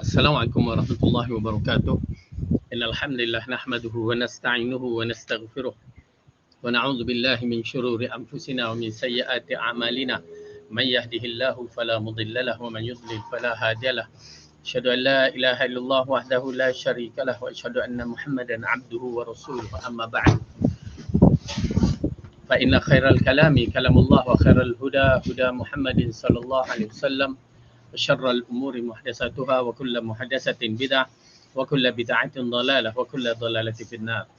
Assalamualaikum warahmatullahi wabarakatuh. Innal hamdalillah nahmaduhu wa nasta'inuhu wa nastaghfiruh wa na'udzu billahi min shururi anfusina wa min sayyiati a'malina. May yahdihillahu fala mudilla lahu wa man yudlil fala hadiyalah. Asyhadu an la ilaha illallah wahdahu la syarika lah wa asyhadu anna Muhammadan 'abduhu wa rasuluhu. Amma ba'd. Fa inna khairal kalami kalamullah wa khairal huda huda Muhammadin sallallahu alaihi wasallam. وشر الأمور محدثاتها وكل محدثة بدعة وكل بدعة ضلالة وكل ضلالة في النار.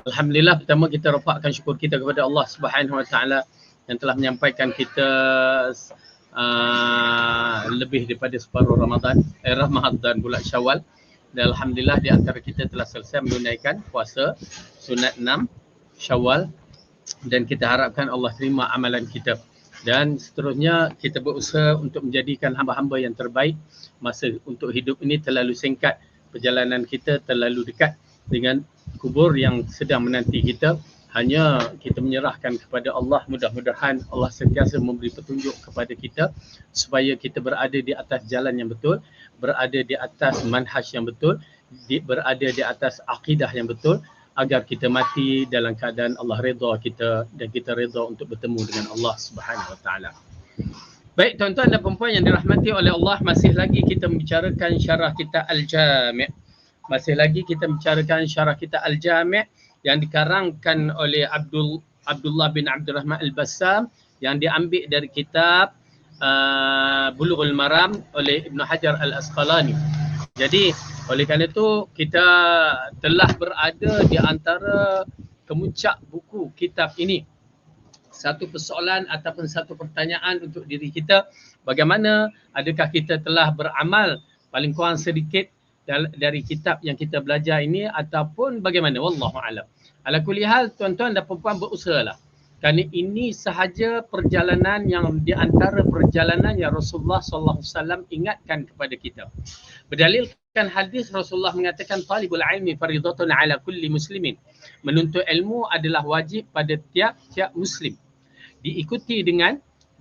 Alhamdulillah, pertama kita rapatkan syukur kita kepada Allah Subhanahu Wa Taala yang telah menyampaikan kita lebih daripada separuh Ramadan bulan Syawal. Dan alhamdulillah di antara kita telah selesai menunaikan puasa sunat 6 Syawal dan kita harapkan Allah terima amalan kita. Dan seterusnya kita berusaha untuk menjadikan hamba-hamba yang terbaik. Masa untuk hidup ini terlalu singkat, perjalanan kita terlalu dekat dengan kubur yang sedang menanti kita. Hanya kita menyerahkan kepada Allah, mudah-mudahan Allah sentiasa memberi petunjuk kepada kita supaya kita berada di atas jalan yang betul, berada di atas manhaj yang betul, berada di atas akidah yang betul, agar kita mati dalam keadaan Allah redha kita dan kita redha untuk bertemu dengan Allah Subhanahu Wa Taala. Baik tuan-tuan dan puan-puan yang dirahmati oleh Allah, masih lagi kita membicarakan syarah kita Al-Jami'. Masih lagi kita membicarakan syarah kita Al-Jami' yang dikarangkan oleh Abdullah bin Abdul Rahman Al-Bassam yang diambil dari kitab Bulughul Maram oleh Ibn Hajar Al-Asqalani. Jadi oleh kerana itu kita telah berada di antara kemuncak buku kitab ini. Satu persoalan ataupun satu pertanyaan untuk diri kita, bagaimana adakah kita telah beramal paling kurang sedikit dari kitab yang kita belajar ini ataupun bagaimana, wallahu alam. Ala kulli hal, tuan-tuan dan puan-puan berusahalah. Kerana ini sahaja perjalanan yang di antara perjalanan yang Rasulullah sallallahu alaihi wasallam ingatkan kepada kita. Berdalilkan hadis Rasulullah mengatakan talibul ilmi faridatun ala kulli muslimin. Menuntut ilmu adalah wajib pada tiap-tiap muslim.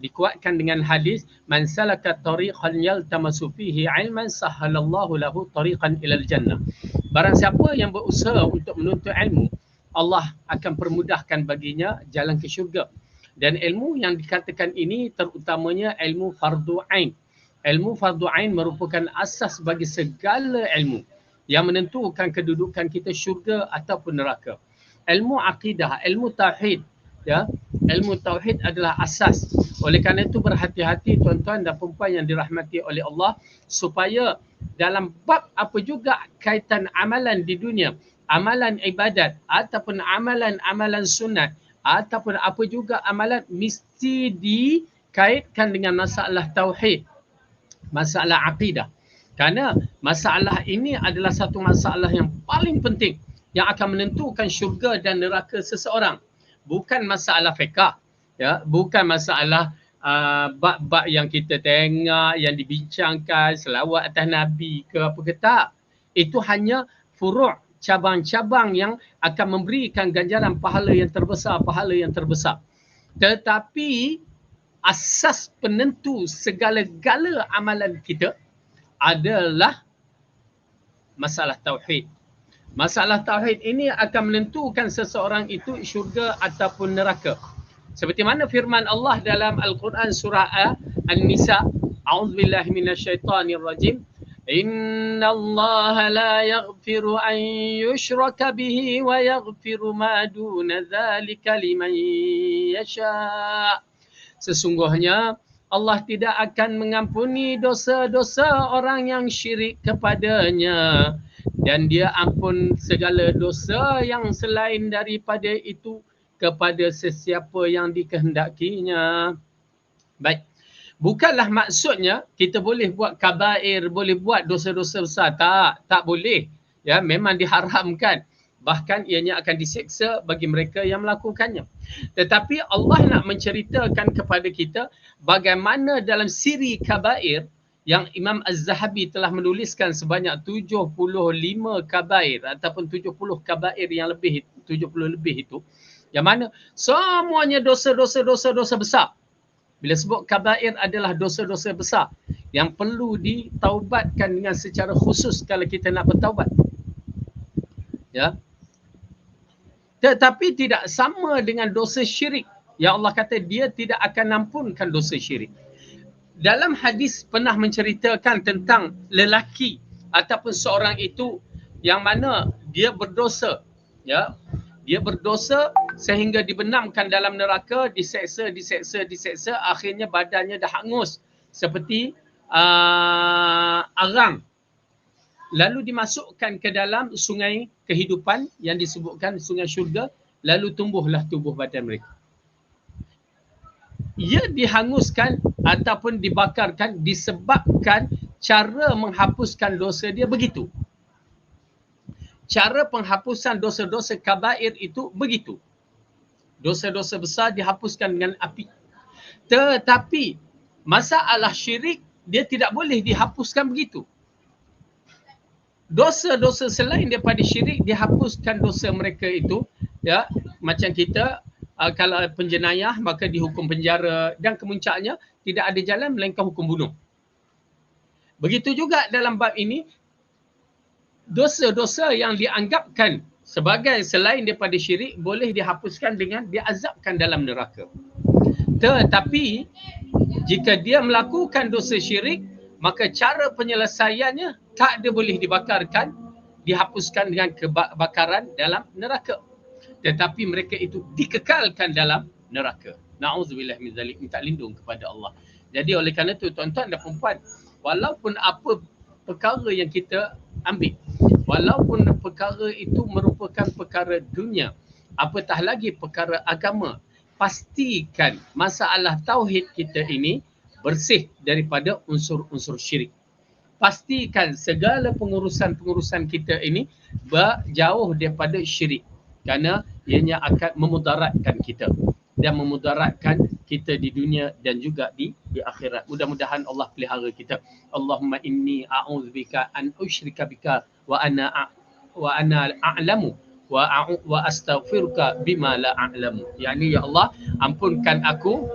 Dikuatkan dengan hadis man salaka tariqan yaltamasu fihi ilman sahhalallahu lahu tariqan ilal jannah. Barang siapa yang berusaha untuk menuntut ilmu, Allah akan permudahkan baginya jalan ke syurga. Dan ilmu yang dikatakan ini terutamanya ilmu fardu ain. Ilmu fardu ain merupakan asas bagi segala ilmu yang menentukan kedudukan kita syurga ataupun neraka. Ilmu akidah, ilmu tauhid, ya. Ilmu tauhid adalah asas. Oleh kerana itu berhati-hati tuan-tuan dan puan-puan yang dirahmati oleh Allah, supaya dalam bab apa juga kaitan amalan di dunia, amalan ibadat ataupun amalan sunat ataupun apa juga amalan, mesti dikaitkan dengan masalah tauhid, masalah akidah. Kerana masalah ini adalah satu masalah yang paling penting yang akan menentukan syurga dan neraka seseorang. Bukan masalah fiqh, ya, bukan masalah bab-bab yang kita tengok, yang dibincangkan, selawat atas Nabi ke apa ke, tak. Itu hanya furu', cabang-cabang yang akan memberikan ganjaran pahala yang terbesar. Tetapi asas penentu segala-gala amalan kita adalah masalah tauhid. Masalah tauhid ini akan menentukan seseorang itu syurga ataupun neraka. Seperti mana firman Allah dalam Al-Quran surah An-Nisa, a'udzubillahi minasyaitonirrajim. Inna Allah la yaghfiru an yushraka bihi wa yaghfiru ma duna dhalika liman yasha. Sesungguhnya Allah tidak akan mengampuni dosa-dosa orang yang syirik kepadanya, dan dia ampun segala dosa yang selain daripada itu kepada sesiapa yang dikehendakinya. Baik. Bukanlah maksudnya kita boleh buat kabair, boleh buat dosa-dosa besar. Tak boleh. Ya, memang diharamkan. Bahkan ianya akan disiksa bagi mereka yang melakukannya. Tetapi Allah nak menceritakan kepada kita bagaimana dalam siri kabair yang Imam Az-Zahabi telah menuliskan sebanyak 75 kabair ataupun 70 kabair yang lebih, 70 lebih itu, yang mana semuanya dosa besar. Bila sebut kabair adalah dosa-dosa besar yang perlu ditaubatkan dengan secara khusus kalau kita nak bertaubat. Ya. Tetapi tidak sama dengan dosa syirik. Ya Allah kata dia tidak akan ampunkan dosa syirik. Dalam hadis pernah menceritakan tentang lelaki ataupun seorang itu yang mana dia berdosa, ya. Dia berdosa sehingga dibenamkan dalam neraka, diseksa, akhirnya badannya dah hangus seperti arang. Lalu dimasukkan ke dalam sungai kehidupan yang disebutkan sungai syurga, lalu tumbuhlah tubuh badan mereka. Ia dihanguskan ataupun dibakarkan disebabkan cara menghapuskan dosa dia begitu. Cara penghapusan dosa-dosa kabair itu begitu. Dosa-dosa besar dihapuskan dengan api. Tetapi masalah syirik dia tidak boleh dihapuskan begitu. Dosa-dosa selain daripada syirik dihapuskan dosa mereka itu, ya, macam kita kalau penjenayah maka dihukum penjara dan kemuncaknya tidak ada jalan melainkan hukum bunuh. Begitu juga dalam bab ini, dosa-dosa yang dianggapkan sebagai selain daripada syirik boleh dihapuskan dengan diazabkan dalam neraka. Tetapi jika dia melakukan dosa syirik, maka cara penyelesaiannya tak ada boleh dibakarkan, dihapuskan dengan kebakaran dalam neraka. Tetapi mereka itu dikekalkan dalam neraka. Na'udzubillah min zalik, minta lindung kepada Allah. Jadi oleh kerana itu tuan-tuan dan puan-puan, walaupun apa perkara yang kita ambil, walaupun perkara itu merupakan perkara dunia, apatah lagi perkara agama, pastikan masalah tauhid kita ini bersih daripada unsur-unsur syirik. Pastikan segala pengurusan-pengurusan kita ini berjauh daripada syirik, kerana ianya akan memudaratkan kita dan memudaratkan kita di dunia dan juga di akhirat. Mudah-mudahan Allah pelihara kita. Allahumma inni a'udzubika an usyrika bika wa ana a'lamu wa astaghfiruka bima la a'lamu. Yani ya Allah, ampunkan aku,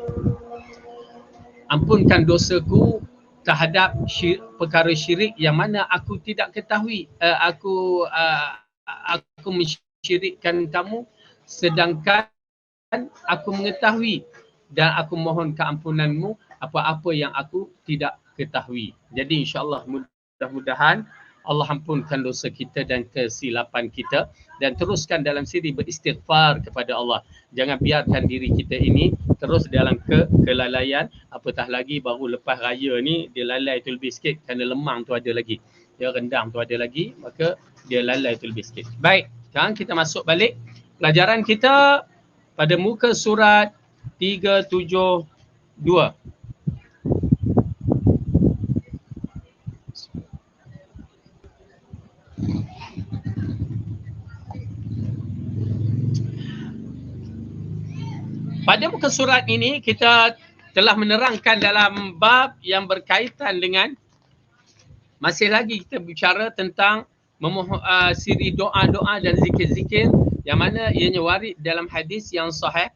ampunkan dosaku terhadap perkara syirik yang mana aku tidak ketahui. Aku mensyirikkan kamu sedangkan aku mengetahui, dan aku mohon keampunanmu apa-apa yang aku tidak ketahui. Jadi insya-Allah mudah-mudahan Allah ampunkan dosa kita dan kesilapan kita dan teruskan dalam siri beristighfar kepada Allah. Jangan biarkan diri kita ini terus dalam kelalaian, apatah lagi baru lepas raya ni dia lalai tu lebih sikit kerana lemang tu ada lagi. Dia rendang tu ada lagi, maka dia lalai tu lebih sikit. Baik, sekarang kita masuk balik pelajaran kita pada muka surat 372. Pada muka surat ini kita telah menerangkan dalam bab yang berkaitan dengan, masih lagi kita bicara tentang siri doa-doa dan zikir-zikir yang mana ianya warid dalam hadis yang sahih,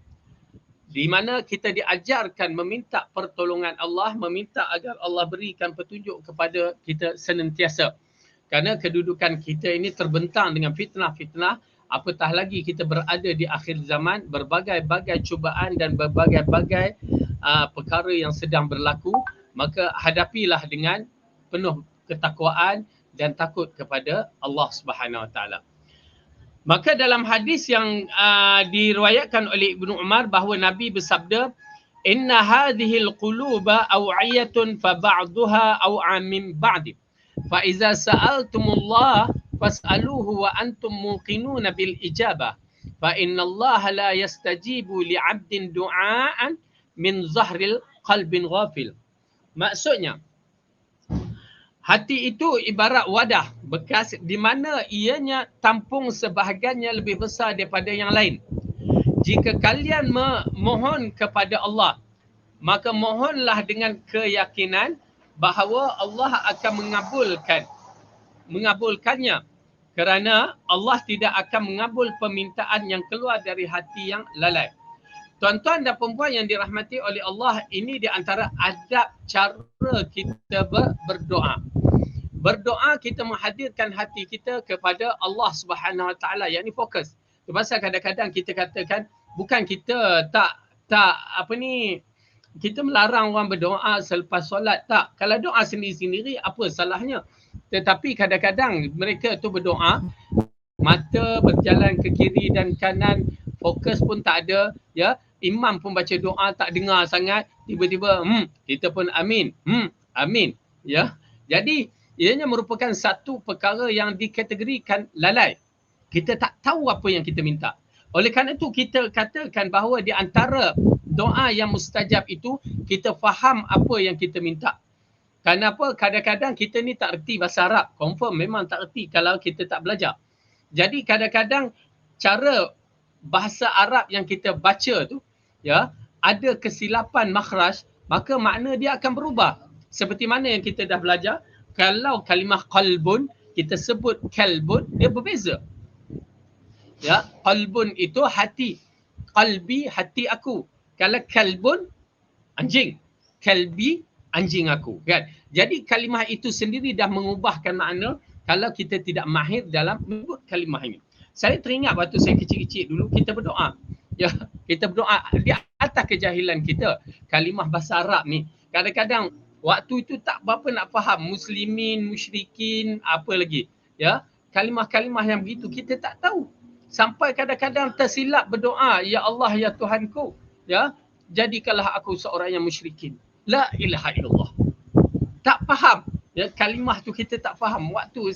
di mana kita diajarkan meminta pertolongan Allah, meminta agar Allah berikan petunjuk kepada kita senantiasa. Kerana kedudukan kita ini terbentang dengan fitnah-fitnah, apatah lagi kita berada di akhir zaman, berbagai-bagai cubaan dan berbagai-bagai perkara yang sedang berlaku, maka hadapilah dengan penuh ketakwaan dan takut kepada Allah Subhanahu Wa Taala. Maka dalam hadis yang diriwayatkan oleh Ibnu Umar bahawa Nabi bersabda, "Inna hadhil quluba aw'iyatun fa ba'daha aw'a min ba'd. Fa iza sa'altumullah fas'aluhu wa antum muqinuna bil ijabah. Fa inna Allah la yastajibu li 'abdin du'aan min zahril qalbin ghafil." Maksudnya, hati itu ibarat wadah bekas di mana ianya tampung sebahagiannya lebih besar daripada yang lain. Jika kalian memohon kepada Allah, maka mohonlah dengan keyakinan bahawa Allah akan mengabulkannya, kerana Allah tidak akan mengabul permintaan yang keluar dari hati yang lalai. tuan-tuan dan perempuan yang dirahmati oleh Allah, ini di antara adab cara kita berdoa. Berdoa kita menghadirkan hati kita kepada Allah Subhanahu Wa Taala, yang ni fokus. Tu pasal kadang-kadang kita katakan bukan kita tak apa ni, kita melarang orang berdoa selepas solat, tak. Kalau doa sendiri-sendiri apa salahnya? Tetapi kadang-kadang mereka tu berdoa, mata berjalan ke kiri dan kanan, fokus pun tak ada, ya. Imam pun baca doa tak dengar sangat, tiba-tiba kita pun amin. Amin, ya. Jadi ianya merupakan satu perkara yang dikategorikan lalai. Kita tak tahu apa yang kita minta. Oleh kerana itu kita katakan bahawa di antara doa yang mustajab itu, kita faham apa yang kita minta. Kenapa? Kadang-kadang kita ni tak erti bahasa Arab. Confirm memang tak erti kalau kita tak belajar. Jadi kadang-kadang cara bahasa Arab yang kita baca tu, ya, ada kesilapan makhraj, maka makna dia akan berubah. Seperti mana yang kita dah belajar, kalau kalimah qalbun kita sebut kalbun, dia berbeza. Ya, qalbun itu hati. Qalbi, hati aku. Kalau kalbun, anjing. Kalbi, anjing aku, kan? Jadi kalimah itu sendiri dah mengubahkan makna kalau kita tidak mahir dalam menyebut kalimah ini. Saya teringat waktu saya kecil-kecil dulu kita berdoa. Ya, kita berdoa di atas kejahilan kita. Kalimah bahasa Arab ni kadang-kadang waktu itu tak berapa nak faham, muslimin, musyrikin, apa lagi. Ya, kalimah-kalimah yang begitu kita tak tahu. Sampai kadang-kadang tersilap berdoa, ya Allah ya Tuhanku, ya, jadikanlah aku seorang yang musyrikin. La ilaha illallah. Tak faham. Ya, kalimah tu kita tak faham. Waktu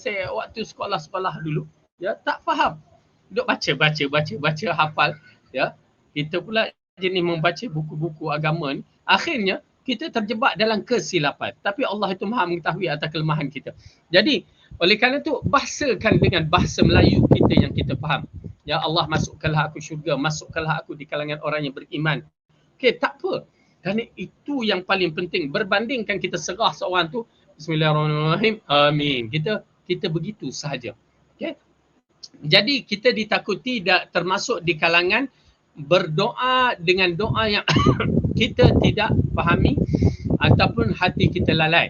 sekolah-sekolah dulu, ya, tak faham. Duk baca, hafal, ya. Kita pula jenis membaca buku-buku agama ni, akhirnya kita terjebak dalam kesilapan. Tapi Allah itu Maha mengetahui atas kelemahan kita. Jadi, oleh kerana itu bahasakan dengan bahasa Melayu kita yang kita faham. Ya Allah, masukkanlah aku syurga, masukkanlah aku di kalangan orang yang beriman. Okey, tak apa. Kerana itu yang paling penting. Berbandingkan kita serah seorang tu, Bismillahirrahmanirrahim, amin. Kita begitu sahaja. Okey. Jadi kita ditakuti termasuk di kalangan berdoa dengan doa yang kita tidak fahami ataupun hati kita lalai.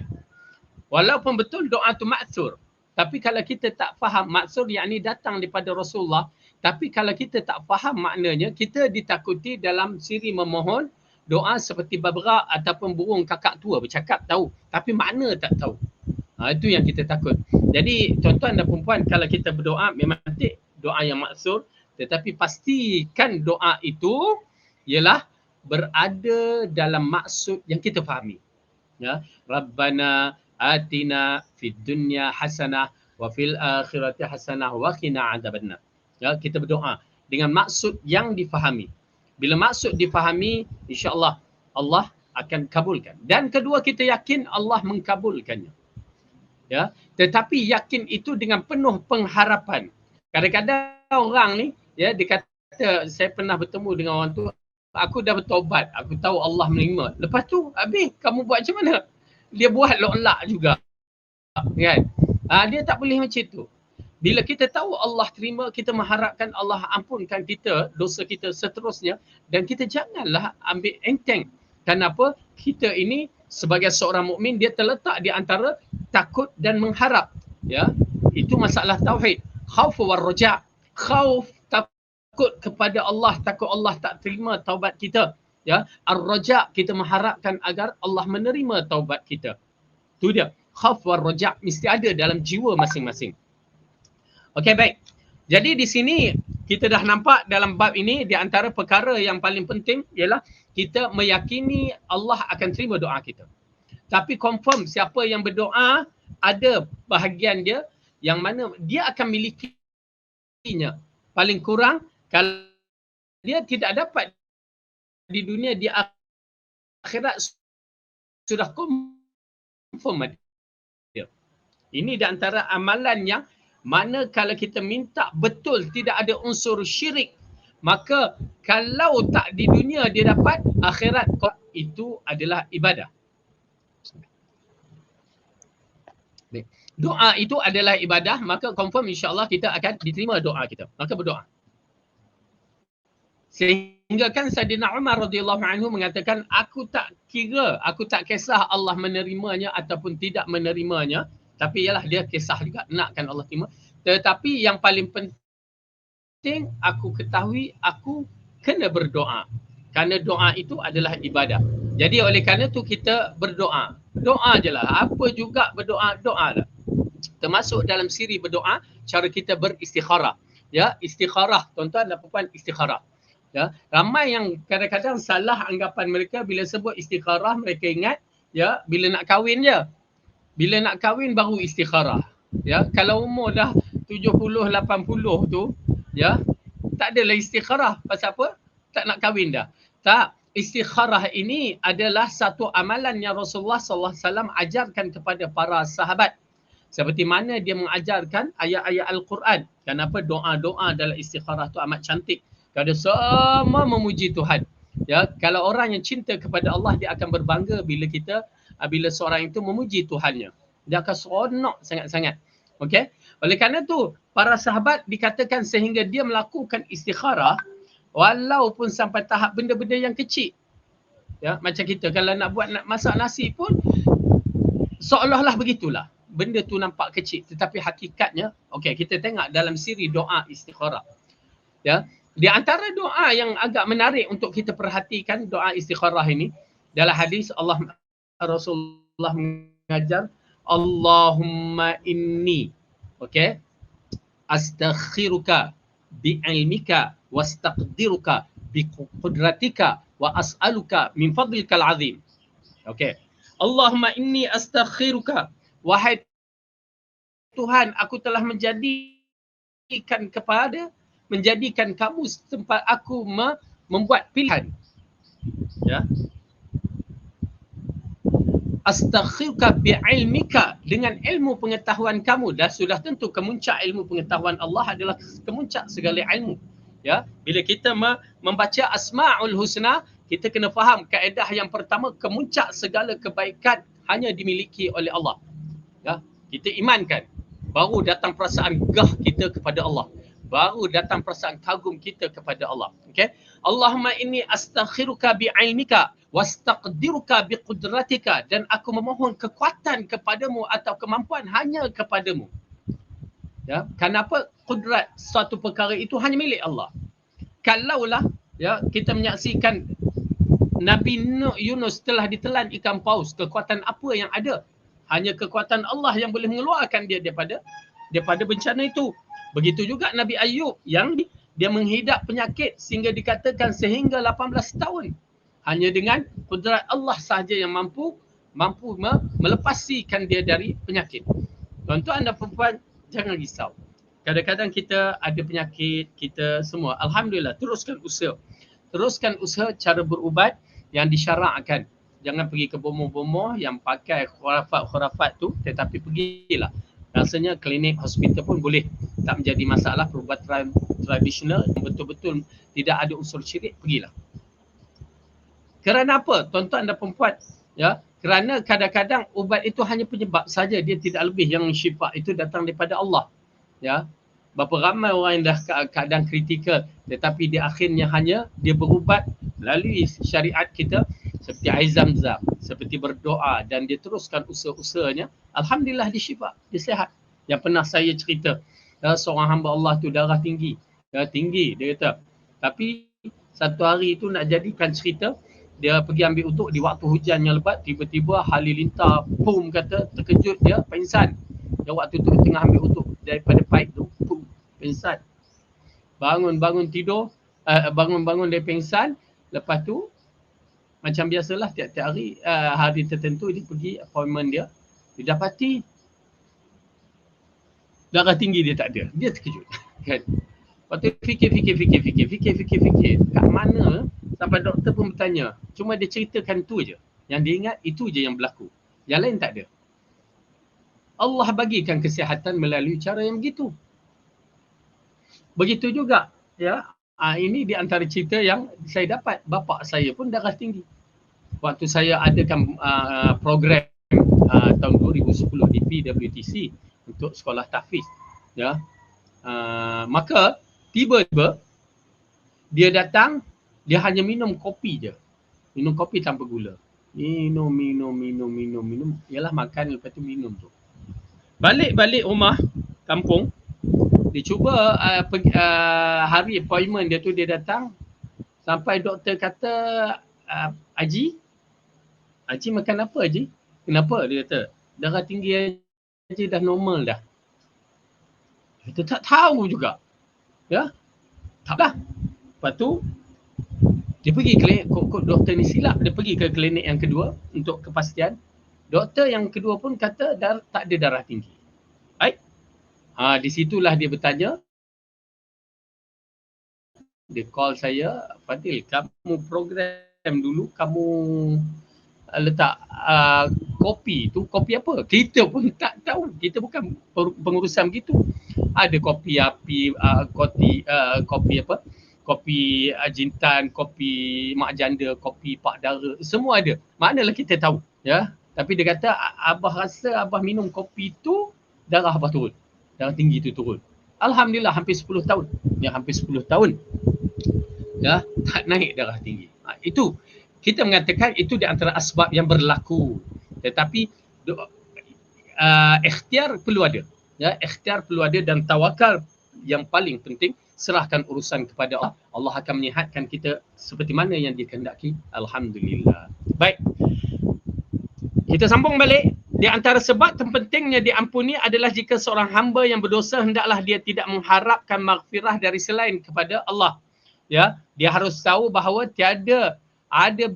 Walaupun betul doa tu maksur, tapi kalau kita tak faham, maksur yakni datang daripada Rasulullah, tapi kalau kita tak faham maknanya, kita ditakuti dalam siri memohon doa seperti babra ataupun burung kakak tua bercakap tahu, tapi makna tak tahu. Itu yang kita takut. Jadi tuan-tuan dan perempuan, kalau kita berdoa memang nanti doa yang maksur, tetapi pastikan doa itu ialah berada dalam maksud yang kita fahami. Ya, Rabbana atina fid dunya hasanah wa fil akhirati hasanah wa qina adzabannar. Ya, kita berdoa dengan maksud yang difahami. Bila maksud difahami, insya-Allah Allah akan kabulkan. Dan kedua, kita yakin Allah mengkabulkannya. Ya, tetapi yakin itu dengan penuh pengharapan. Kadang-kadang orang ni, ya, dia kata, saya pernah bertemu dengan orang tu, aku dah bertaubat, aku tahu Allah menerima. Lepas tu, habis kamu buat macam mana? Dia buat lok-lak juga. Kan? Dia tak boleh macam tu. Bila kita tahu Allah terima, kita mengharapkan Allah ampunkan kita, dosa kita seterusnya, dan kita janganlah ambil enteng. Kenapa? Kita ini sebagai seorang mukmin, dia terletak di antara takut dan mengharap. Ya, itu masalah tauhid. Khauf war raja. Khauf, takut kepada Allah, takut Allah tak terima taubat kita. Ya, ar-raja, kita mengharapkan agar Allah menerima taubat kita. Itu dia. Khauf war raja mesti ada dalam jiwa masing-masing. Okey, baik. Jadi di sini kita dah nampak dalam bab ini, di antara perkara yang paling penting ialah kita meyakini Allah akan terima doa kita. Tapi confirm siapa yang berdoa, ada bahagian dia yang mana dia akan milikinya. Paling kurang kalau dia tidak dapat di dunia, di akhirat sudah confirm dia. Ini di antara amalan yang mana kalau kita minta betul tidak ada unsur syirik, maka kalau tak di dunia dia dapat, akhirat itu adalah ibadah. Doa itu adalah ibadah, maka confirm insya-Allah kita akan diterima doa kita. Maka berdoa. Sehingga Hingga kan Saidina Umar radhiyallahu anhu mengatakan, aku tak kisah Allah menerimanya ataupun tidak menerimanya, tapi ialah dia kisah juga nakkan Allah terima. Tetapi yang paling penting aku ketahui, aku kena berdoa. Kerana doa itu adalah ibadah. Jadi oleh kerana tu kita berdoa. Doa je lah. Apa juga berdoa, doa lah. Termasuk dalam siri berdoa, cara kita beristikharah. Ya, istikharah. Tuan-tuan dan puan, istikharah. Ya, ramai yang kadang-kadang salah anggapan mereka bila sebut istikharah, mereka ingat ya bila nak kahwin je. Bila nak kahwin baru istikharah. Ya, kalau umur dah 70 80 tu ya, tak adalah istikharah. Pasal apa? Tak nak kahwin dah. Tak, istikharah ini adalah satu amalan yang Rasulullah SAW ajarkan kepada para sahabat. Seperti mana dia mengajarkan ayat-ayat Al-Quran. Kenapa doa-doa dalam istikharah tu amat cantik. Kerana semua memuji Tuhan. Ya, kalau orang yang cinta kepada Allah, dia akan berbangga bila seorang itu memuji Tuhannya. Dia akan seronok sangat-sangat. Okey? Oleh kerana tu, para sahabat dikatakan sehingga dia melakukan istikharah walaupun sampai tahap benda-benda yang kecil. Ya, macam kita kalau nak masak nasi pun seolah-olah begitulah. Benda tu nampak kecil tetapi hakikatnya, okey, kita tengok dalam siri doa istikharah. Ya, di antara doa yang agak menarik untuk kita perhatikan doa istikharah ini, dalam hadis Rasulullah mengajar, Allahumma inni, okey, astakhiruka bi'ilmika wastaqdiruka biqudratika wa as'aluka min fadlikal azim. Okey. Allahumma inni astakhiruka, wahai Tuhan, aku telah menjadikan kamu tempat aku membuat pilihan. Ya. Astakhiruka bi'ilmika, dengan ilmu pengetahuan kamu. Dah sudah tentu kemuncak ilmu pengetahuan Allah adalah kemuncak segala ilmu. Ya, bila kita membaca Asmaul Husna, kita kena faham kaedah yang pertama, kemuncak segala kebaikan hanya dimiliki oleh Allah. Ya, kita imankan, baru datang perasaan gah kita kepada Allah. Baru datang perasaan kagum kita kepada Allah. Okey. Allahumma inni astakhiruka bi'ilmika wastaqdiruka biqudratika, dan aku memohon kekuatan kepadamu atau kemampuan hanya kepadamu. Ya, kenapa? Kudrat suatu perkara itu hanya milik Allah. Kalaulah ya kita menyaksikan Nabi Yunus telah ditelan ikan paus, kekuatan apa yang ada? Hanya kekuatan Allah yang boleh mengeluarkan dia daripada bencana itu. Begitu juga Nabi Ayub yang dia menghidap penyakit sehingga dikatakan sehingga 18 tahun. Hanya dengan kudrat Allah sahaja yang mampu melepaskan dia dari penyakit. Tuan-tuan dan puan, jangan risau. Kadang-kadang kita ada penyakit, kita semua. Alhamdulillah, teruskan usaha. Teruskan usaha cara berubat yang disyarakkan. Jangan pergi ke bomoh-bomoh yang pakai khurafat-khurafat tu, tetapi pergilah. Rasanya klinik, hospital pun boleh. Tak menjadi masalah, perubatan tradisional yang betul-betul tidak ada unsur syirik, pergilah. Kerana apa? Tuan-tuan dan perempuan, ya, kerana kadang-kadang ubat itu hanya penyebab saja, dia tidak lebih. Yang syifa itu datang daripada Allah. Ya, berapa ramai orang yang dah keadaan kritikal, tetapi di akhirnya hanya dia berubat melalui syariat kita seperti air zam-zam, seperti berdoa, dan dia teruskan usaha-usahanya. Alhamdulillah dia syifa, dia sihat. Yang pernah saya cerita, seorang hamba Allah tu darah tinggi, tinggi dia kata. Tapi satu hari itu nak jadikan cerita, dia pergi ambil uduk di waktu hujan yang lebat, tiba-tiba halilintar, boom kata, terkejut dia, pingsan. Dia waktu tu tengah ambil uduk daripada pipe tu, boom, pingsan. Bangun tidur, bangun dia pingsan. Lepas tu macam biasalah tiap-tiap hari tertentu dia pergi appointment dia. Dia dapati darah tinggi dia tak ada. Dia terkejut. Kan? Lepas tu fikir. Kat mana? Sampai doktor pun bertanya. Cuma dia ceritakan tu je. Yang dia ingat itu je yang berlaku. Yang lain tak ada. Allah bagikan kesihatan melalui cara yang begitu. Begitu juga, ya. Ini di antara cerita yang saya dapat. Bapa saya pun darah tinggi. Waktu saya adakan program tahun 2010 di PWTC untuk sekolah tahfiz, ya. Maka tiba-tiba dia datang Dia hanya minum kopi je. Minum kopi tanpa gula. Minum. Yalah makan lepas tu minum tu. Balik rumah kampung, dia cuba hari appointment dia tu, dia datang sampai doktor kata, Haji makan apa Haji? Kenapa? Dia kata darah tinggi Haji dah normal dah. Kita tak tahu juga. Ya, taklah. Lepas tu dia pergi klinik, doktor ni silap, dia pergi ke klinik yang kedua untuk kepastian. Doktor yang kedua pun kata tak ada darah tinggi. Baik. Di situlah dia bertanya. Dia call saya, Fadil, kamu program dulu, kamu letak kopi tu, kopi apa? Kita pun tak tahu. Kita bukan pengurusan begitu. Ada kopi api, kopi apa? Kopi Jintan, kopi Mak Janda, kopi Pak Dara, semua ada. Manalah kita tahu, ya. Tapi dia kata, abah rasa abah minum kopi tu, darah abah turun. Darah tinggi tu turun. Alhamdulillah hampir 10 tahun. Ya, hampir 10 tahun. Ya, tak naik darah tinggi. Itu kita mengatakan itu di antara asbab yang berlaku. Tetapi ikhtiar perlu ada. Ya, ikhtiar perlu ada dan tawakal yang paling penting. Serahkan urusan kepada Allah. Allah akan menyihatkan kita seperti mana yang dikehendaki. Alhamdulillah. Baik. Kita sambung balik. Di antara sebab terpentingnya diampuni adalah jika seorang hamba yang berdosa hendaklah dia tidak mengharapkan maghfirah dari selain kepada Allah. Ya, dia harus tahu bahawa tiada ada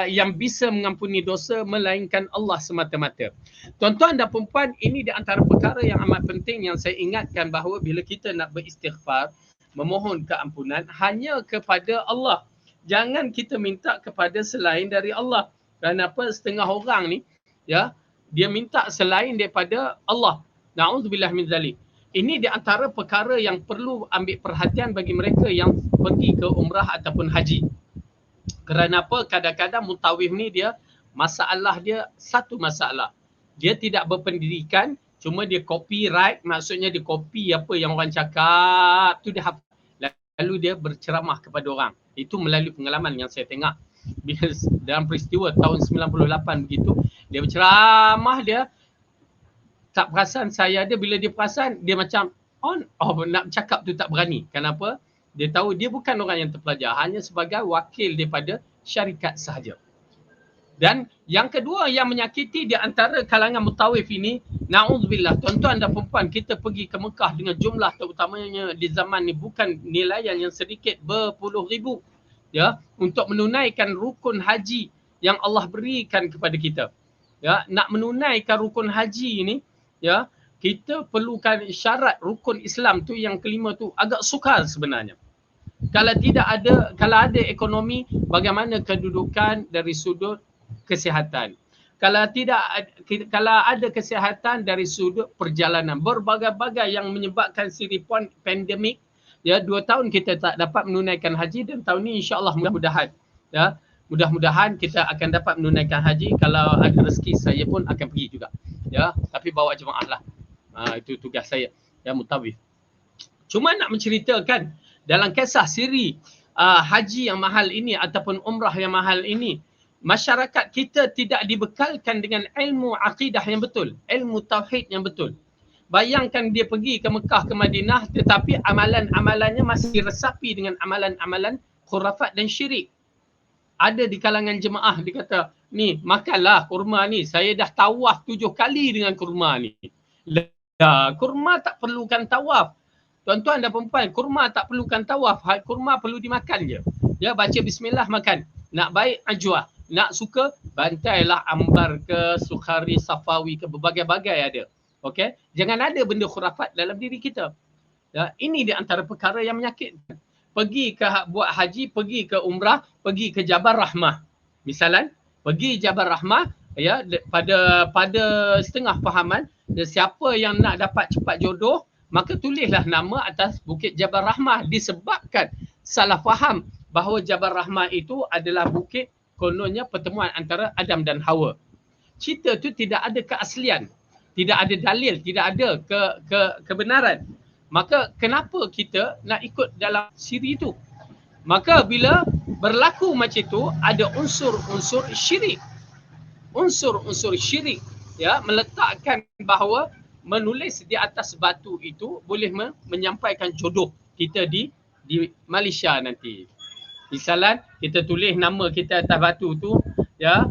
yang bisa mengampuni dosa melainkan Allah semata-mata. Tuan-tuan dan puan-puan, ini di antara perkara yang amat penting yang saya ingatkan bahawa bila kita nak beristighfar, memohon keampunan hanya kepada Allah. Jangan kita minta kepada selain dari Allah. Kenapa setengah orang ni, ya, dia minta selain daripada Allah. Na'udzubillah min zalik. Ini di antara perkara yang perlu ambil perhatian bagi mereka yang pergi ke umrah ataupun haji. Kerana apa? Kadang-kadang mutawif ni dia, masalah dia satu masalah. Dia tidak berpendidikan, cuma dia copyright, maksudnya dia copy apa yang orang cakap, tu dia hafal. Lalu dia berceramah kepada orang. Itu melalui pengalaman yang saya tengok. Bila dalam peristiwa tahun 98 begitu, dia berceramah, dia tak perasan saya ada, bila dia perasan dia macam nak cakap tu tak berani. Kenapa? Dia tahu dia bukan orang yang terpelajar, hanya sebagai wakil daripada syarikat sahaja. Dan yang kedua yang menyakiti di antara kalangan mutawif ini, na'udzubillah, tuan-tuan dan puan-puan, kita pergi ke Mekah dengan jumlah terutamanya di zaman ni bukan nilaian yang sedikit, berpuluh ribu, ya, untuk menunaikan rukun haji yang Allah berikan kepada kita. Ya, nak menunaikan rukun haji ini, ya, kita perlukan syarat rukun Islam tu yang kelima tu agak sukar sebenarnya. Kalau ada ekonomi, bagaimana kedudukan dari sudut kesihatan? Kalau ada kesihatan dari sudut perjalanan, berbagai-bagai yang menyebabkan siripon pandemik. Ya, 2 tahun kita tak dapat menunaikan haji, dan tahun ni insya-Allah mudah-mudahan, ya, mudah-mudahan kita akan dapat menunaikan haji. Kalau ada rezeki saya pun akan pergi juga. Ya, tapi bawa jemaah lah. Itu tugas saya, ya, mutawif. Cuma nak menceritakan dalam kisah siri haji yang mahal ini ataupun umrah yang mahal ini, masyarakat kita tidak dibekalkan dengan ilmu akidah yang betul, ilmu tauhid yang betul. Bayangkan dia pergi ke Mekah, ke Madinah, tetapi amalan-amalannya masih diresapi dengan amalan-amalan khurafat dan syirik. Ada di kalangan jemaah, dia kata, ni makanlah kurma ni, saya dah tawaf 7 kali dengan kurma ni. Kurma tak perlukan tawaf. Tuan-tuan dan perempuan, kurma tak perlukan tawaf, kurma perlu dimakan je. Ya, baca bismillah makan. Nak baik ajwah, nak suka bantailah ambar ke Sukhari Safawi ke, berbagai-bagai ada. Okey, jangan ada benda khurafat dalam diri kita. Ya, ini di antara perkara yang menyakitkan. Pergi ke buat haji, pergi ke umrah, pergi ke Jabal Rahmah. Misalan, pergi Jabal Rahmah, ya, pada setengah fahaman, siapa yang nak dapat cepat jodoh, maka tulislah nama atas Bukit Jabal Rahmah, disebabkan salah faham bahawa Jabal Rahmah itu adalah bukit kononnya pertemuan antara Adam dan Hawa. Cerita tu tidak ada keaslian, tidak ada dalil, tidak ada kebenaran. Maka kenapa kita nak ikut dalam siri itu? Maka bila berlaku macam itu, ada unsur-unsur syirik. Unsur-unsur syirik, ya, meletakkan bahawa menulis di atas batu itu boleh menyampaikan jodoh kita di Malaysia nanti. Misalan, kita tulis nama kita atas batu tu, ya,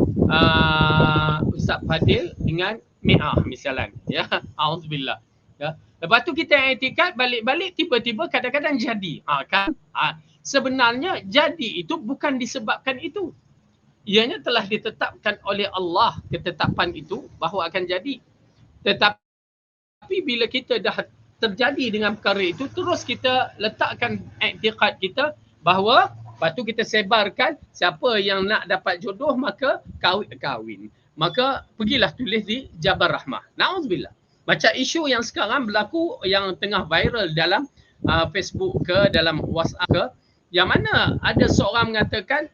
Ustaz Fadil dengan Mi'ah misalan, ya, auzubillah, ya. Lepas tu kita i'tikad, balik-balik tiba-tiba kadang-kadang jadi. Kan? Sebenarnya jadi itu bukan disebabkan itu. Ianya telah ditetapkan oleh Allah, ketetapan itu bahawa akan jadi. Tetapi bila kita dah terjadi dengan perkara itu, terus kita letakkan i'tikad kita bahawa lepas tu kita sebarkan, siapa yang nak dapat jodoh maka kahwin. Maka pergilah tulis di Jabal Rahmah. Na'udzubillah. Macam isu yang sekarang berlaku, yang tengah viral dalam Facebook ke, dalam WhatsApp ke, yang mana ada seorang mengatakan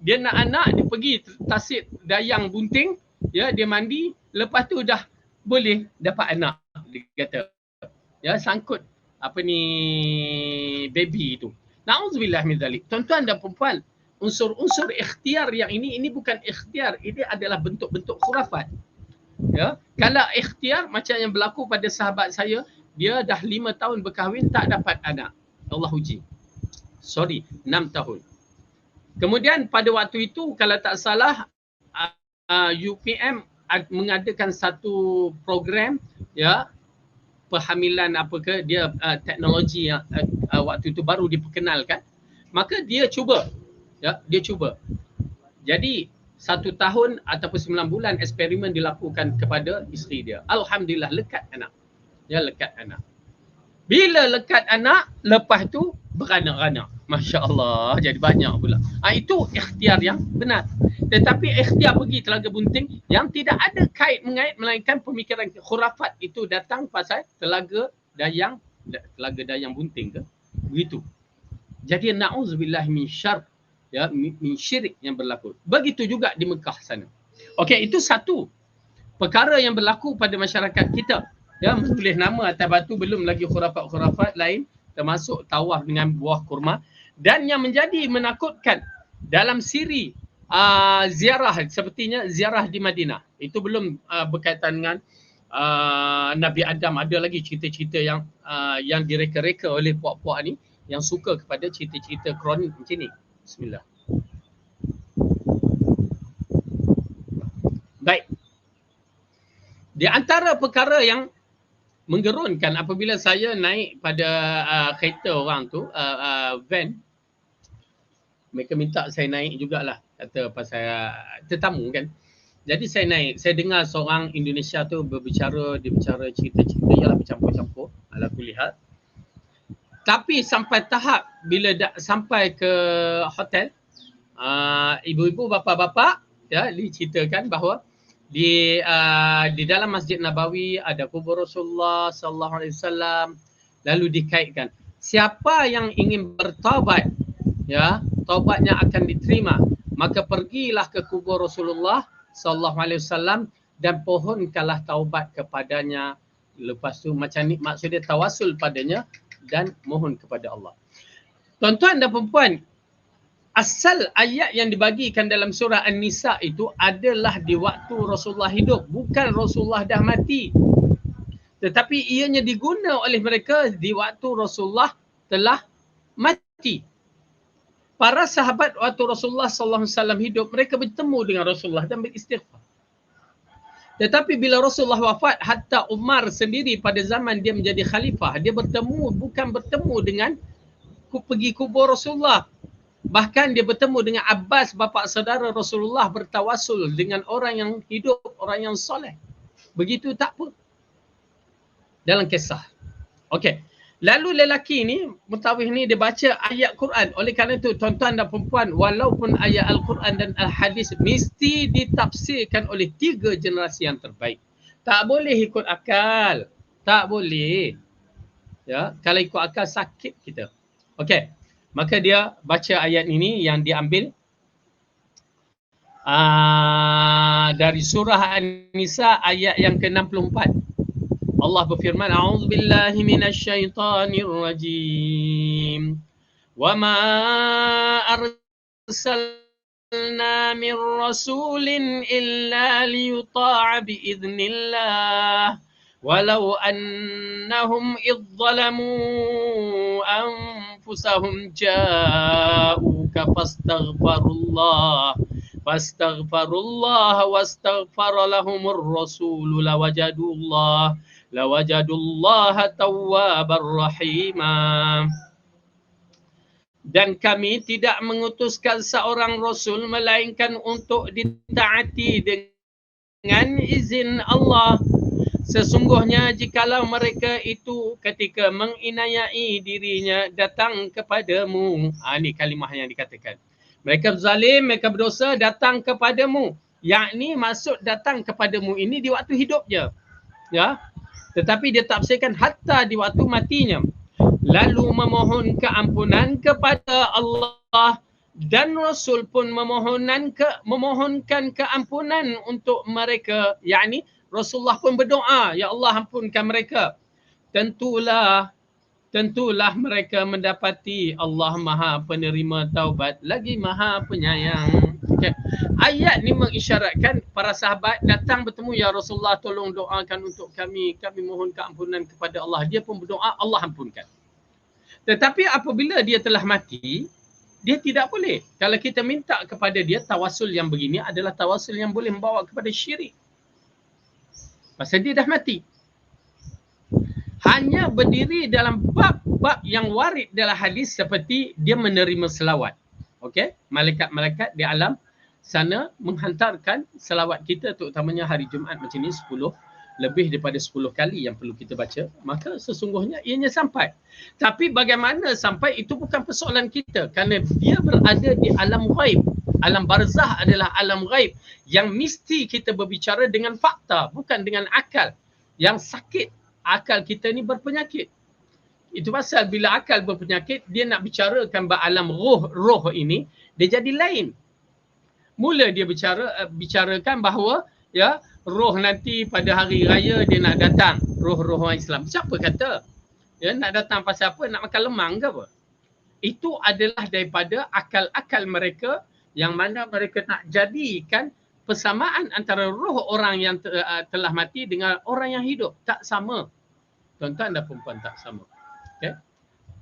dia nak anak, dia pergi tasik dayang bunting, ya, dia mandi, lepas tu dah boleh dapat anak, dia kata. Ya, sangkut apa ni, baby itu. Na'udzubillah min zalik. Tuan-tuan dan puan-puan, unsur-unsur ikhtiar yang ini bukan ikhtiar, ini adalah bentuk-bentuk khurafat. Ya, kalau ikhtiar macam yang berlaku pada sahabat saya, dia dah 5 tahun berkahwin tak dapat anak. Allah uji. 6 tahun. Kemudian pada waktu itu kalau tak salah UPM mengadakan satu program, ya, perhamilan apa ke, dia teknologi yang waktu itu baru diperkenalkan, maka dia cuba, ya, dia cuba. Jadi 1 tahun ataupun 9 bulan eksperimen dilakukan kepada isteri dia. Alhamdulillah lekat anak. Ya, lekat anak. Bila lekat anak, lepas tu beranak-anak. Masya Allah, jadi banyak pula. Itu ikhtiar yang benar. Tetapi ikhtiar pergi Telaga Bunting yang tidak ada kait-mengait, melainkan pemikiran khurafat itu datang pasal Telaga Dayang Bunting ke? Begitu. Jadi na'udzubillah min syarr, ya, min syirik yang berlaku. Begitu juga di Mekah sana. Okey, itu satu perkara yang berlaku pada masyarakat kita. Ya, menulis nama atas batu, belum lagi khurafat-khurafat lain termasuk tawaf dengan buah kurma. Dan yang menjadi menakutkan dalam siri ziarah, sepertinya ziarah di Madinah, itu belum berkaitan dengan Nabi Adam. Ada lagi cerita-cerita yang direka-reka oleh puak-puak ni yang suka kepada cerita-cerita kronik macam ni. Bismillah. Baik. Di antara perkara yang menggerunkan apabila saya naik pada kereta orang tu, van, mereka minta saya naik jugalah, kata pasal tetamu kan. Jadi saya naik, saya dengar seorang Indonesia tu berbicara, dia bicara cerita-cerita, ialah bercampur-campur ala kulihat. Tapi sampai tahap bila sampai ke hotel, ibu-ibu, bapa-bapa, ya, diceritakan bahawa di dalam Masjid Nabawi ada kubur Rasulullah sallallahu alaihi wasallam, lalu dikaitkan siapa yang ingin bertaubat, ya, taubatnya akan diterima, maka pergilah ke kubur Rasulullah sallallahu alaihi wasallam dan pohonkanlah taubat kepadanya. Lepas tu macam ni, maksudnya tawasul padanya dan mohon kepada Allah. Tuan-tuan dan puan-puan, asal ayat yang dibagikan dalam surah An-Nisa itu adalah di waktu Rasulullah hidup, bukan Rasulullah dah mati. Tetapi ianya diguna oleh mereka di waktu Rasulullah telah mati. Para sahabat waktu Rasulullah sallallahu alaihi wasallam hidup, mereka bertemu dengan Rasulullah dan beristighfar. Tetapi bila Rasulullah wafat, hatta Umar sendiri pada zaman dia menjadi khalifah, dia bukan bertemu dengan pergi kubur Rasulullah. Bahkan dia bertemu dengan Abbas, bapa saudara Rasulullah, bertawasul dengan orang yang hidup, orang yang soleh. Begitu tak apa dalam kisah. Okey. Lalu lelaki ni, mutawif ni, dia baca ayat Quran. Oleh kerana itu, tuan-tuan dan perempuan, walaupun ayat Al-Quran dan Al-Hadis mesti ditafsirkan oleh 3 generasi yang terbaik. Tak boleh ikut akal. Tak boleh. Ya, kalau ikut akal sakit kita. Okey. Maka dia baca ayat ini yang diambil dari surah An-Nisa ayat yang ke-64. Allah berfirman, a'udzubillahi minasyaitonirrajim. Wa ma arsalna min rasulin illa liyuta'a biiznillah. Walau annahum idh zalamu anfusahum ja'uka fastaghfirullah wastaghfara lahumur rasul lawajadullaha tawwabar rahima. Dan kami tidak mengutuskan seorang rasul melainkan untuk ditaati dengan izin Allah. Sesungguhnya jikalau mereka itu ketika menginayai dirinya datang kepadamu. Ini kalimah yang dikatakan. Mereka zalim, mereka berdosa datang kepadamu. Yakni maksud datang kepadamu ini di waktu hidupnya. Ya. Tetapi dia tafsirkan hatta di waktu matinya. Lalu memohon keampunan kepada Allah dan Rasul pun memohonkan keampunan untuk mereka. Yakni Rasulullah pun berdoa, ya Allah ampunkan mereka. Tentulah mereka mendapati Allah Maha Penerima Taubat lagi Maha Penyayang. Okay. Ayat ni mengisyaratkan para sahabat datang bertemu, ya Rasulullah tolong doakan untuk kami mohon keampunan kepada Allah. Dia pun berdoa, Allah ampunkan. Tetapi apabila dia telah mati, dia tidak boleh. Kalau kita minta kepada dia, tawasul yang begini adalah tawasul yang boleh membawa kepada syirik. Pasal dia dah mati. Hanya berdiri dalam bab-bab yang warid dalam hadis seperti dia menerima selawat. Okey, malaikat-malaikat di alam sana menghantarkan selawat kita, terutamanya hari Jumaat macam ni 10, lebih daripada 10 kali yang perlu kita baca, maka sesungguhnya ianya sampai. Tapi bagaimana sampai itu bukan persoalan kita, kerana dia berada di alam ghaib. Alam barzah adalah alam ghaib yang mesti kita berbicara dengan fakta, bukan dengan akal. Yang sakit, akal kita ni berpenyakit. Itu pasal bila akal berpenyakit, dia nak bicarakan alam roh ini, dia jadi lain. Mula dia bicarakan bahawa ya roh nanti pada hari raya dia nak datang, roh-roh orang Islam. Siapa kata? Ya, nak datang pasal apa? Nak makan lemang ke apa? Itu adalah daripada akal-akal mereka yang mana mereka nak jadikan persamaan antara roh orang yang telah mati dengan orang yang hidup. Tak sama. Tuan-tuan dan perempuan, tak sama. Okay?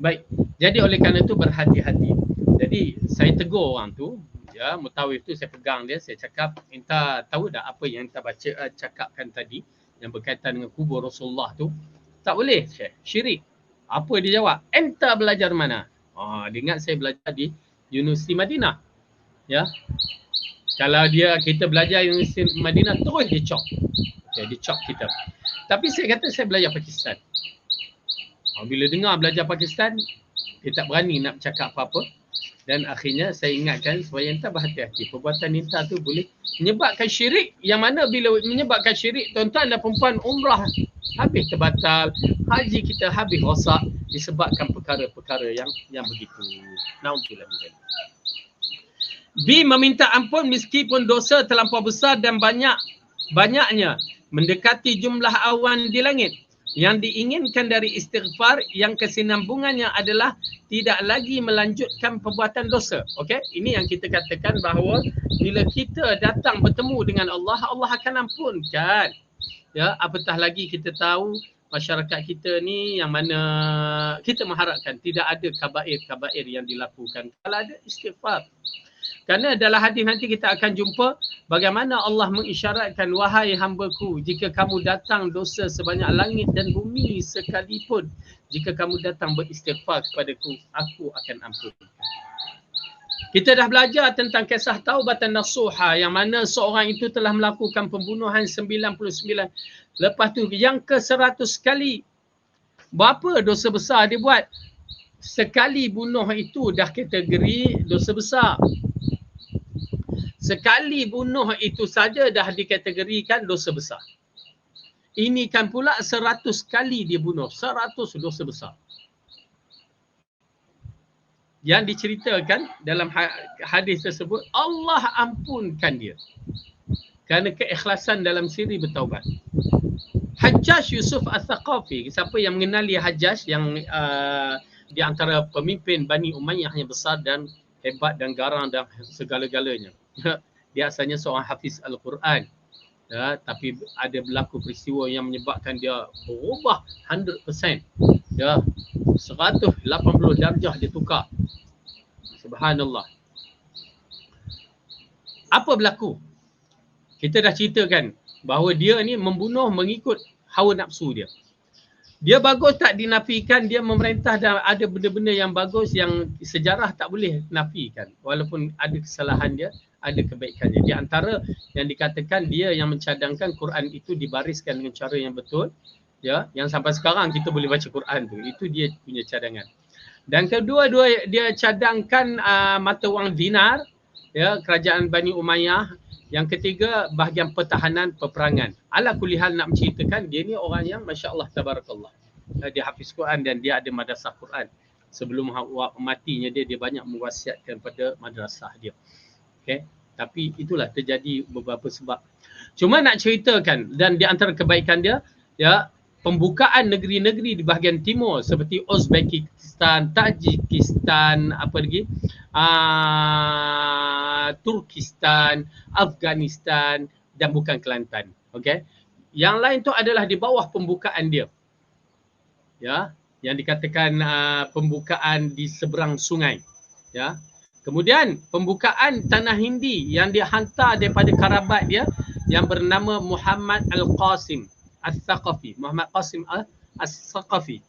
Baik. Jadi oleh kerana itu berhati-hati. Jadi saya tegur orang tu, ya, mutawif tu saya pegang dia, saya cakap, "Enta tahu tak apa yang enta cakapkan tadi yang berkaitan dengan kubur Rasulullah tu? Tak boleh, Syekh. Syirik." Apa dia jawab? "Enta belajar mana?" Dia ingat saya belajar di Universiti Madinah. Ya. Kalau kita belajar Universiti Madinah terus dia cop. Okay, dia cop kita. Tapi saya kata saya belajar Pakistan. Bila dengar belajar Pakistan, dia tak berani nak bercakap apa-apa. Dan akhirnya saya ingatkan supaya enta berhati-hati. Perbuatan enta tu boleh menyebabkan syirik. Yang mana bila menyebabkan syirik, tuan-tuan dan perempuan, umrah habis terbatal, haji kita habis rosak disebabkan perkara-perkara yang begitu. Naudzubillah min dzalik. B. Meminta ampun meskipun dosa terlampau besar dan banyaknya mendekati jumlah awan di langit. Yang diinginkan dari istighfar yang kesinambungannya adalah tidak lagi melanjutkan perbuatan dosa. Okey, ini yang kita katakan bahawa bila kita datang bertemu dengan Allah, Allah akan ampunkan. Ya, apatah lagi kita tahu masyarakat kita ni yang mana kita mengharapkan tidak ada kabair-kabair yang dilakukan. Kalau ada istighfar. Kerana dalam hadis nanti kita akan jumpa bagaimana Allah mengisyaratkan, "Wahai hamba-Ku, jika kamu datang dosa sebanyak langit dan bumi sekalipun, jika kamu datang beristighfar kepadaku, aku akan ampunkan." Kita dah belajar tentang kisah taubatan nasuha yang mana seorang itu telah melakukan pembunuhan 99. Lepas tu yang ke-100 kali. Berapa dosa besar dia buat? Sekali bunuh itu dah kategori dosa besar. Sekali bunuh itu saja dah dikategorikan dosa besar. Ini kan pula 100 kali dia bunuh. 100 dosa besar. Yang diceritakan dalam hadis tersebut, Allah ampunkan dia. Kerana keikhlasan dalam siri bertaubat. Hajjaj Yusuf Al-Thaqafi, siapa yang mengenali Hajjaj yang di antara pemimpin Bani Umayyah yang besar dan hebat dan garang dan segala-galanya. Dia asalnya seorang hafiz Al-Quran. Ya, tapi ada berlaku peristiwa yang menyebabkan dia berubah 100%. Ya, 180 darjah dia tukar. Subhanallah. Apa berlaku? Kita dah ceritakan bahawa dia ni membunuh mengikut hawa nafsu dia. Dia bagus tak dinafikan, dia memerintah dan ada benda-benda yang bagus yang sejarah tak boleh nafikan. Walaupun ada kesalahan dia, ada kebaikannya. Di antara yang dikatakan dia yang mencadangkan Quran itu dibariskan dengan cara yang betul. Ya, yang sampai sekarang kita boleh baca Quran tu. Itu dia punya cadangan. Dan kedua, dia cadangkan mata wang dinar, ya, kerajaan Bani Umayyah. Yang ketiga, bahagian pertahanan peperangan. Ala kulli hal nak menceritakan dia ni orang yang masya-Allah tabarakallah. Dia hafiz Quran dan dia ada madrasah Quran. Sebelum matinya dia banyak mewasiatkan pada madrasah dia. Okey, tapi itulah terjadi beberapa sebab. Cuma nak ceritakan dan di antara kebaikan dia, ya, pembukaan negeri-negeri di bahagian timur seperti Uzbekistan, Tajikistan, apa lagi? Turkistan, Afghanistan dan bukan Kelantan. Okey. Yang lain tu adalah di bawah pembukaan dia. Ya, yang dikatakan pembukaan di seberang sungai. Ya. Kemudian pembukaan tanah Hindi yang dihantar daripada karabat dia yang bernama Muhammad Al-Qasim Al-Thaqafi. Muhammad Qasim Al-Thaqafi.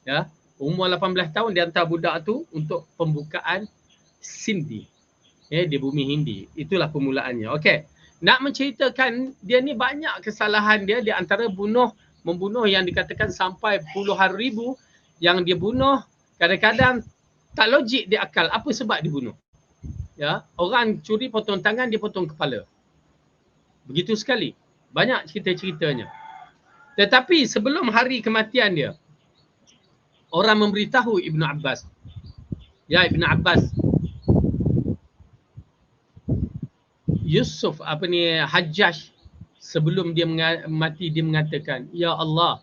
Ya, umur 18 tahun dia hantar budak tu untuk pembukaan Sindhi. Ya, di bumi Hindi. Itulah permulaannya. Okey. Nak menceritakan dia ni banyak kesalahan dia, di antara membunuh yang dikatakan sampai puluhan ribu yang dia bunuh, kadang-kadang tak logik dia akal. Apa sebab dibunuh? Ya, orang curi potong tangan, dia potong kepala. Begitu sekali. Banyak cerita-ceritanya. Tetapi sebelum hari kematian dia, orang memberitahu Ibnu Abbas. Ya, Ibnu Abbas, Yusuf Hajjaj sebelum dia mati dia mengatakan, ya Allah,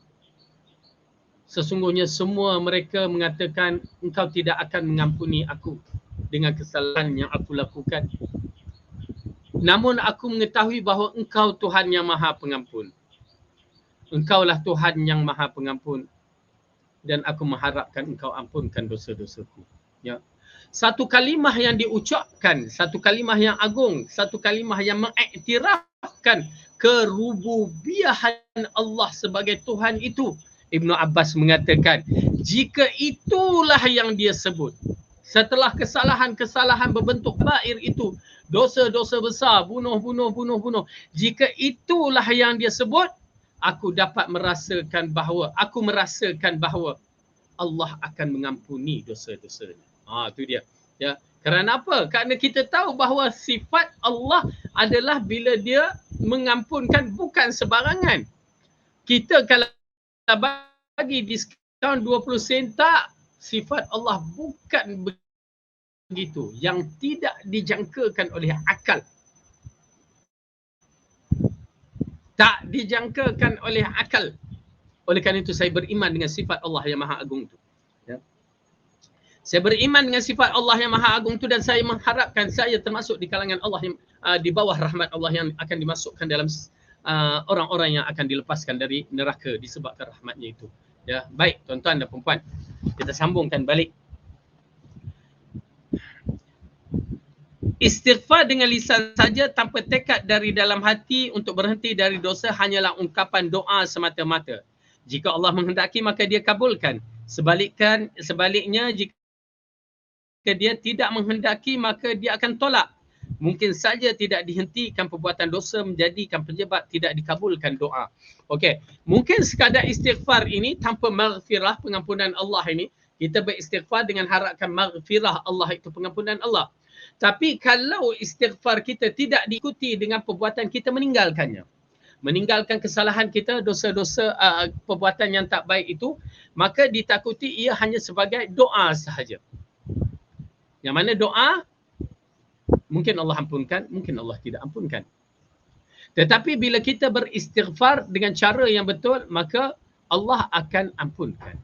sesungguhnya semua mereka mengatakan engkau tidak akan mengampuni aku dengan kesalahan yang aku lakukan. Namun aku mengetahui bahawa engkau Tuhan yang Maha Pengampun. Engkaulah Tuhan yang Maha Pengampun dan aku mengharapkan engkau ampunkan dosa-dosaku. Ya. Satu kalimah yang diucapkan, satu kalimah yang agung, satu kalimah yang mengiktirafkan kerububiahan Allah sebagai Tuhan itu. Ibnu Abbas mengatakan, jika itulah yang dia sebut, setelah kesalahan-kesalahan berbentuk kabair itu, dosa-dosa besar, bunuh, jika itulah yang dia sebut, aku merasakan bahawa Allah akan mengampuni dosa-dosanya. Itu dia. Ya. Kerana apa? Kerana kita tahu bahawa sifat Allah adalah bila dia mengampunkan bukan sebarangan. Kita kalau bagi diskaun 20 sen tak, sifat Allah bukan begitu. Yang tidak dijangkakan oleh akal. Tak dijangkakan oleh akal. Oleh kerana itu saya beriman dengan sifat Allah yang Maha Agung itu. Ya. Saya beriman dengan sifat Allah yang Maha Agung itu dan saya mengharapkan saya termasuk di kalangan Allah yang di bawah rahmat Allah yang akan dimasukkan dalam orang-orang yang akan dilepaskan dari neraka disebabkan rahmatnya itu. Ya, baik tuan-tuan dan puan-puan. Kita sambungkan balik. Istighfar dengan lisan saja tanpa tekad dari dalam hati untuk berhenti dari dosa hanyalah ungkapan doa semata-mata. Jika Allah menghendaki maka dia kabulkan. Sebaliknya jika dia tidak menghendaki maka dia akan tolak. Mungkin saja tidak dihentikan perbuatan dosa menjadikan penyebab tidak dikabulkan doa. Okey, mungkin sekadar istighfar ini tanpa maghfirah, pengampunan Allah ini, kita beristighfar dengan harapkan maghfirah Allah itu pengampunan Allah. Tapi kalau istighfar kita tidak diikuti dengan perbuatan kita meninggalkannya, meninggalkan kesalahan kita, dosa-dosa perbuatan yang tak baik itu, maka ditakuti ia hanya sebagai doa sahaja. Yang mana doa mungkin Allah ampunkan, mungkin Allah tidak ampunkan. Tetapi bila kita beristighfar dengan cara yang betul, maka Allah akan ampunkan.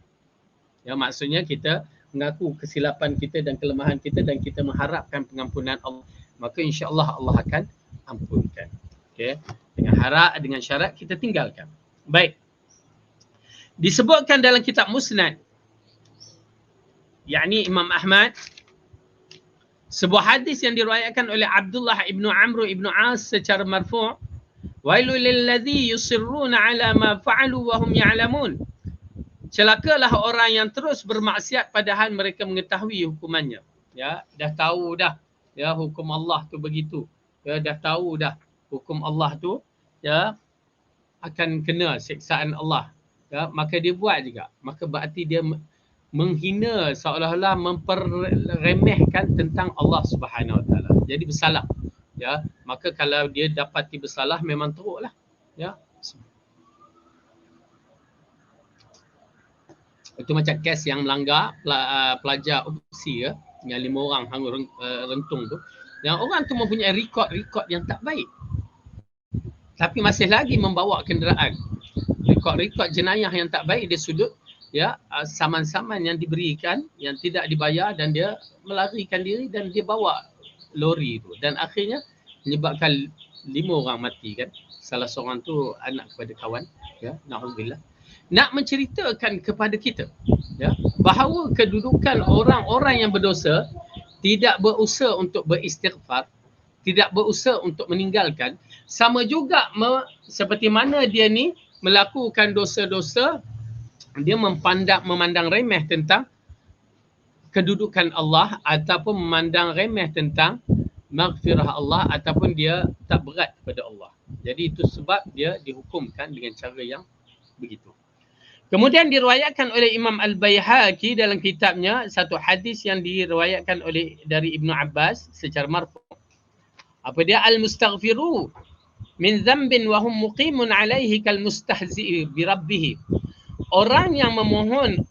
Ya, maksudnya kita mengaku kesilapan kita dan kelemahan kita dan kita mengharapkan pengampunan Allah, maka insya-Allah Allah akan ampunkan. Okey, dengan syarat kita tinggalkan. Baik. Disebutkan dalam kitab Musnad, yakni Imam Ahmad, sebuah hadis yang diriwayatkan oleh Abdullah ibnu Amr ibnu As secara marfu', wailul lilladzi yusirruna ala ma fa'alu wa hum ya'lamun. Celakalah orang yang terus bermaksiat padahal mereka mengetahui hukumannya. Ya, dah tahu dah. Ya, hukum Allah tu begitu. Ya, dah tahu dah hukum Allah tu, ya, akan kena siksaan Allah. Ya, maka dia buat juga. Maka berarti dia menghina, seolah-olah memperremehkan tentang Allah Subhanahu Wa Taala. Jadi bersalah. Ya, maka kalau dia dapati bersalah memang teruklah. Ya. Itu macam kes yang melanggar pelajar opsi, ya, yang 5 orang hang rentung tu. Yang orang tu mempunyai rekod yang tak baik. Tapi masih lagi membawa kenderaan. Rekod jenayah yang tak baik dia sudut, ya, saman-saman yang diberikan yang tidak dibayar, dan dia melarikan diri dan dia bawa lori tu, dan akhirnya menyebabkan 5 orang mati kan. Salah seorang tu anak kepada kawan, ya, na'udzubillah. Nak menceritakan kepada kita, ya, bahawa kedudukan orang-orang yang berdosa tidak berusaha untuk beristighfar, tidak berusaha untuk meninggalkan, sama juga seperti mana dia ni melakukan dosa-dosa, dia memandang remeh tentang kedudukan Allah, ataupun memandang remeh tentang maghfirah Allah, ataupun dia tak berat kepada Allah. Jadi itu sebab dia dihukumkan dengan cara yang begitu. Kemudian diriwayatkan oleh Imam Al-Baihaqi dalam kitabnya satu hadis yang diriwayatkan dari Ibnu Abbas secara marfu'. Apa dia? Al-mustaghfiru min dhanbin wa hum muqimun alaihi kal mustahzi' bi rabbih. Orang yang memohon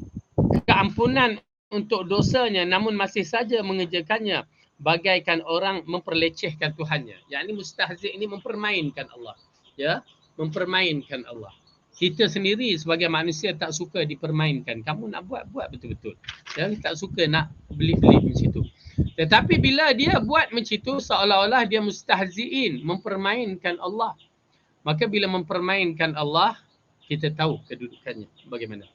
keampunan untuk dosanya namun masih saja mengerjakannya bagaikan orang memperlecehkan Tuhannya. Yakni mustahzi' ini mempermainkan Allah. Ya, mempermainkan Allah. Kita sendiri sebagai manusia tak suka dipermainkan. Kamu nak buat betul-betul. Ya, tak suka nak belit-belit macam tu. Tetapi bila dia buat macam tu, seolah-olah dia mustahzi'in, mempermainkan Allah. Maka bila mempermainkan Allah, kita tahu kedudukannya bagaimana.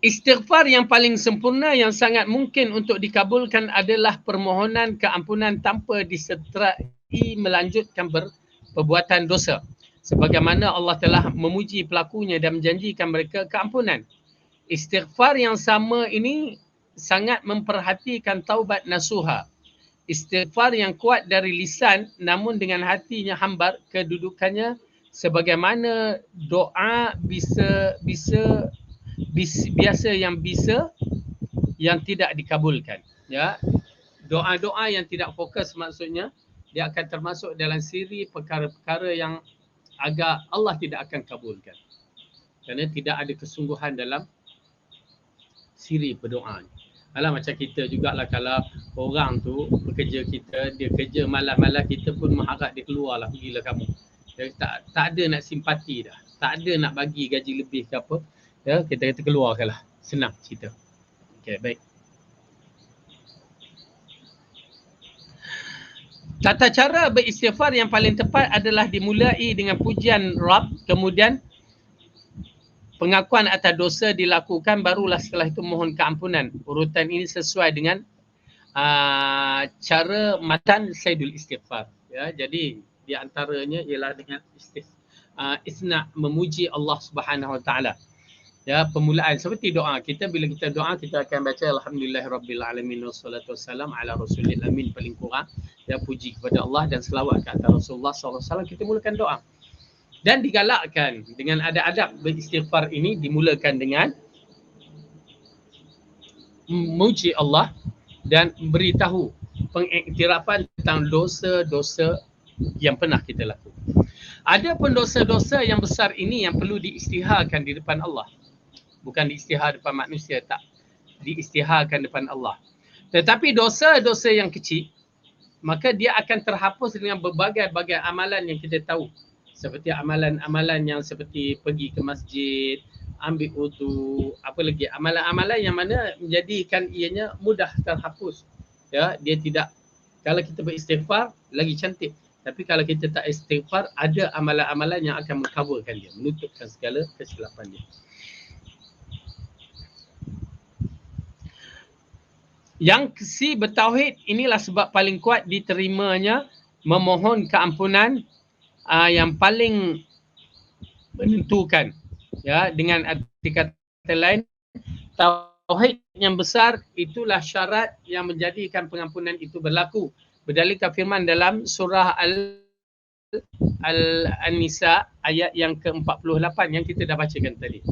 Istighfar yang paling sempurna yang sangat mungkin untuk dikabulkan adalah permohonan keampunan tanpa disertai melanjutkan perbuatan dosa. Sebagaimana Allah telah memuji pelakunya dan menjanjikan mereka keampunan. Istighfar yang sama ini sangat memperhatikan taubat nasuha. Istighfar yang kuat dari lisan namun dengan hatinya hambar, kedudukannya sebagaimana doa biasa yang tidak dikabulkan. Ya, doa-doa yang tidak fokus maksudnya dia akan termasuk dalam siri perkara-perkara yang agak Allah tidak akan kabulkan. Kerana tidak ada kesungguhan dalam siri berdoa. Alah macam kita jugalah, kalau orang tu pekerja kita, dia kerja malam-malam, kita pun mengharap dia keluarlah, pergilah kamu. Dia tak ada nak simpati dah. Tak ada nak bagi gaji lebih ke apa. Ya, kita kata keluarkanlah. Senang cerita. Okey, baik. Tata cara beristighfar yang paling tepat adalah dimulai dengan pujian Rabb, kemudian pengakuan atas dosa dilakukan, barulah setelah itu mohon keampunan. Urutan ini sesuai dengan cara matan Sayyidul Istighfar. Ya, jadi di antaranya ialah dengan isna' memuji Allah Subhanahu Wa Taala. Ya, permulaan seperti doa kita, bila kita doa kita akan baca alhamdulillahirabbil alamin wassalatu wassalamu ala rasulil amin, paling kurang ya, puji kepada Allah dan selawat ke atas Rasulullah sallallahu alaihi wasallam. Kita mulakan doa dan digalakkan dengan adab-adab beristighfar ini, dimulakan dengan memuji Allah dan beritahu pengiktirafan tentang dosa-dosa yang pernah kita lakukan. Ada pun dosa-dosa yang besar ini yang perlu diisytiharkan di depan Allah. Bukan diisytihar depan manusia, tak. Diisytiharkan depan Allah. Tetapi dosa-dosa yang kecil, maka dia akan terhapus dengan berbagai-bagai amalan yang kita tahu. Seperti amalan-amalan yang seperti pergi ke masjid, ambil wudu, apa lagi amalan-amalan yang mana menjadikan ianya mudah terhapus. Ya, dia tidak, kalau kita beristighfar lagi cantik. Tapi kalau kita tak istighfar, ada amalan-amalan yang akan mengcoverkan dia, menutupkan segala kesilapan dia. Yang si bertauhid, inilah sebab paling kuat diterimanya memohon keampunan yang paling menentukan. Ya, dengan arti kata lain, tauhid yang besar itulah syarat yang menjadikan pengampunan itu berlaku. Berdalilkan firman dalam surah An-Nisa ayat yang ke-48 yang kita dah bacakan tadi.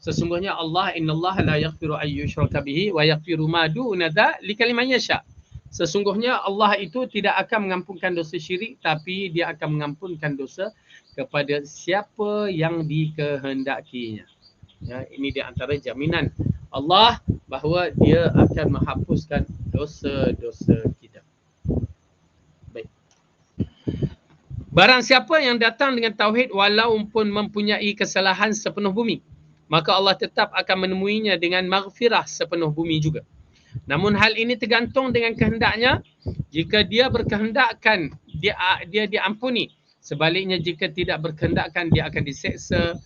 Sesungguhnya Allah, innallaha la yaghfiru an yushraka bihi wa yaghfiru ma duna dzalika liman yasha. Sesungguhnya Allah itu tidak akan mengampunkan dosa syirik, tapi dia akan mengampunkan dosa kepada siapa yang dikehendakinya. Ya, ini di antara jaminan Allah bahawa dia akan menghapuskan dosa-dosa kita. Baik. Barang siapa yang datang dengan tauhid walaupun mempunyai kesalahan sepenuh bumi, maka Allah tetap akan menemuinya dengan maghfirah sepenuh bumi juga. Namun hal ini tergantung dengan kehendaknya. Jika dia berkehendakkan, dia diampuni. Sebaliknya jika tidak berkehendakkan, dia akan diseksa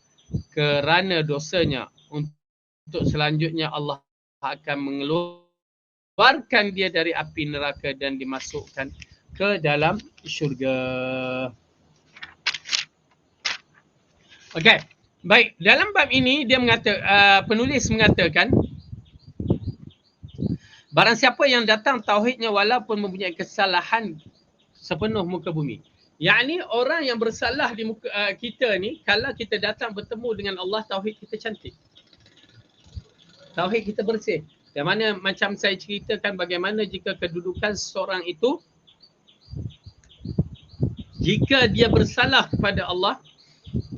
kerana dosanya. Untuk selanjutnya Allah akan mengeluarkan dia dari api neraka dan dimasukkan ke dalam syurga. Okey. Baik, dalam bab ini dia penulis mengatakan barang siapa yang datang tauhidnya walaupun mempunyai kesalahan sepenuh muka bumi. Yakni orang yang bersalah di muka kita ni, kalau kita datang bertemu dengan Allah, tauhid kita cantik. Tauhid kita bersih. Yang mana macam saya ceritakan bagaimana jika kedudukan seseorang itu, jika dia bersalah kepada Allah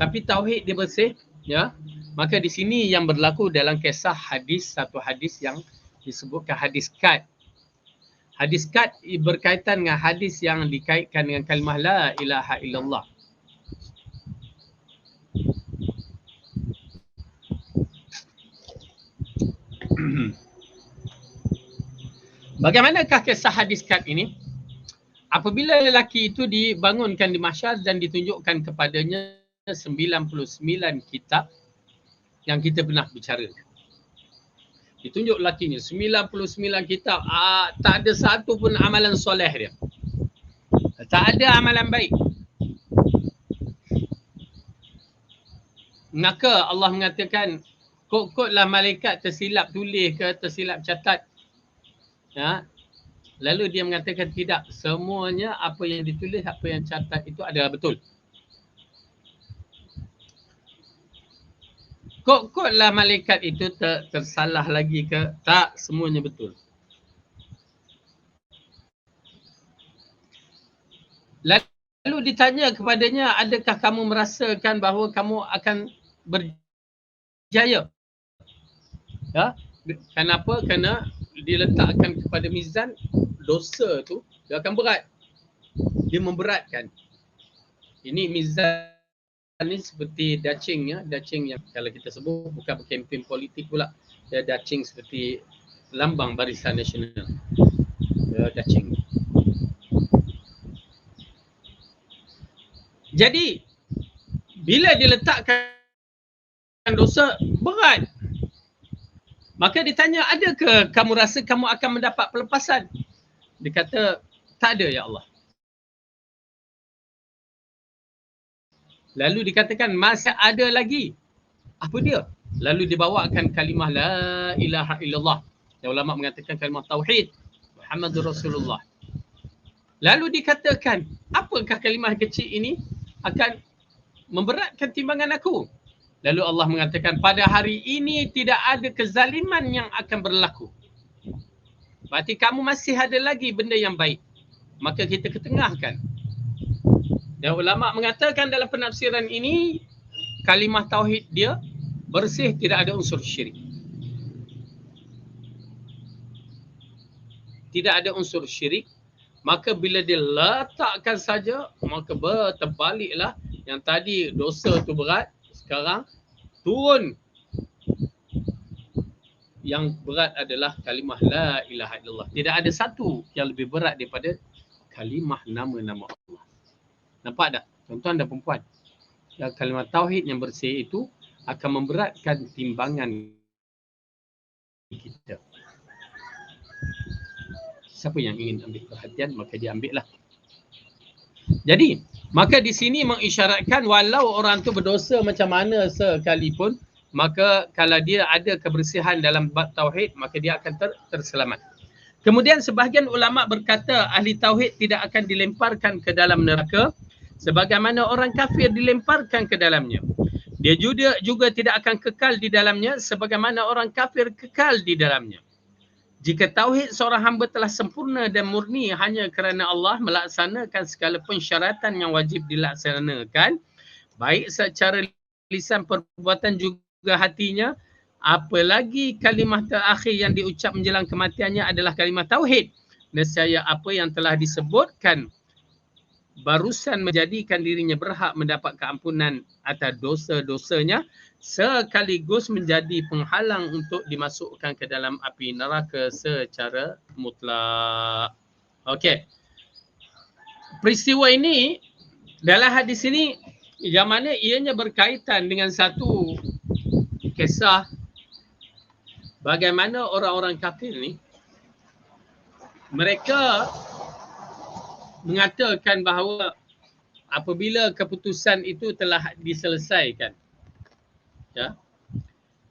tapi tauhid dia bersih, ya, maka di sini yang berlaku dalam kisah hadis, satu hadis yang disebutkan hadis kad. Hadis kad berkaitan dengan hadis yang dikaitkan dengan kalimah la ilaha illallah. Bagaimanakah kisah hadis kad ini? Apabila lelaki itu dibangunkan di mahsyar dan ditunjukkan kepadanya 99 kitab yang kita pernah bicara. Ditunjuk lelaki ni 99 kitab, tak ada satu pun amalan soleh dia. Tak ada amalan baik. Maka Allah mengatakan, kot-kotlah malaikat tersilap tulis ke, tersilap catat. Ya. Lalu dia mengatakan tidak, semuanya apa yang ditulis, apa yang catat itu adalah betul. Kot-kotlah malaikat itu tersalah lagi ke? Tak, semuanya betul. Lalu ditanya kepadanya, adakah kamu merasakan bahawa kamu akan berjaya? Ya? Kenapa? Kerana diletakkan kepada mizan, dosa tu dia akan berat. Dia memberatkan. Ini mizan ni seperti dacing, ya, dacing yang kalau kita sebut bukan kempen politik pula, dia dacing seperti lambang Barisan Nasional, ya, dacing. Jadi bila diletakkan dosa berat, maka ditanya, adakah kamu rasa kamu akan mendapat pelepasan? Dia kata, tak ada ya Allah. Lalu dikatakan, masih ada lagi. Apa dia? Lalu dibawakan kalimah la ilaha illallah. Yang ulama mengatakan kalimah tauhid, Muhammadur Rasulullah. Lalu dikatakan, apakah kalimah kecil ini akan memberatkan timbangan aku? Lalu Allah mengatakan, pada hari ini tidak ada kezaliman yang akan berlaku. Berarti kamu masih ada lagi benda yang baik. Maka kita ketengahkan. Dan ulama mengatakan dalam penafsiran ini, kalimah tauhid dia bersih, tidak ada unsur syirik. Tidak ada unsur syirik. Maka bila dia letakkan saja, maka terbaliklah. Yang tadi dosa tu berat, sekarang turun yang berat adalah kalimah la ilaha illallah. Tidak ada satu yang lebih berat daripada kalimah nama-nama Allah. Nampak tak? Tuan-tuan dan puan-puan. Kalimah tauhid yang bersih itu akan memberatkan timbangan kita. Siapa yang ingin ambil perhatian, maka dia ambil lah. Jadi, maka di sini mengisyaratkan walau orang tu berdosa macam mana sekalipun, maka kalau dia ada kebersihan dalam bab tauhid, maka dia akan terselamat. Kemudian sebahagian ulama berkata ahli tauhid tidak akan dilemparkan ke dalam neraka sebagaimana orang kafir dilemparkan ke dalamnya. Dia juga tidak akan kekal di dalamnya sebagaimana orang kafir kekal di dalamnya. Jika tauhid seorang hamba telah sempurna dan murni hanya kerana Allah melaksanakan segala pensyaratan yang wajib dilaksanakan, baik secara lisan, perbuatan juga hatinya, apalagi kalimah terakhir yang diucap menjelang kematiannya adalah kalimah tauhid. Nescaya apa yang telah disebutkan barusan menjadikan dirinya berhak mendapat keampunan atas dosa-dosanya sekaligus menjadi penghalang untuk dimasukkan ke dalam api neraka secara mutlak. Okey. Peristiwa ini dalam hadis ini yang mana ianya berkaitan dengan satu kisah bagaimana orang-orang kafir ni mereka mengatakan bahawa apabila keputusan itu telah diselesaikan, ya,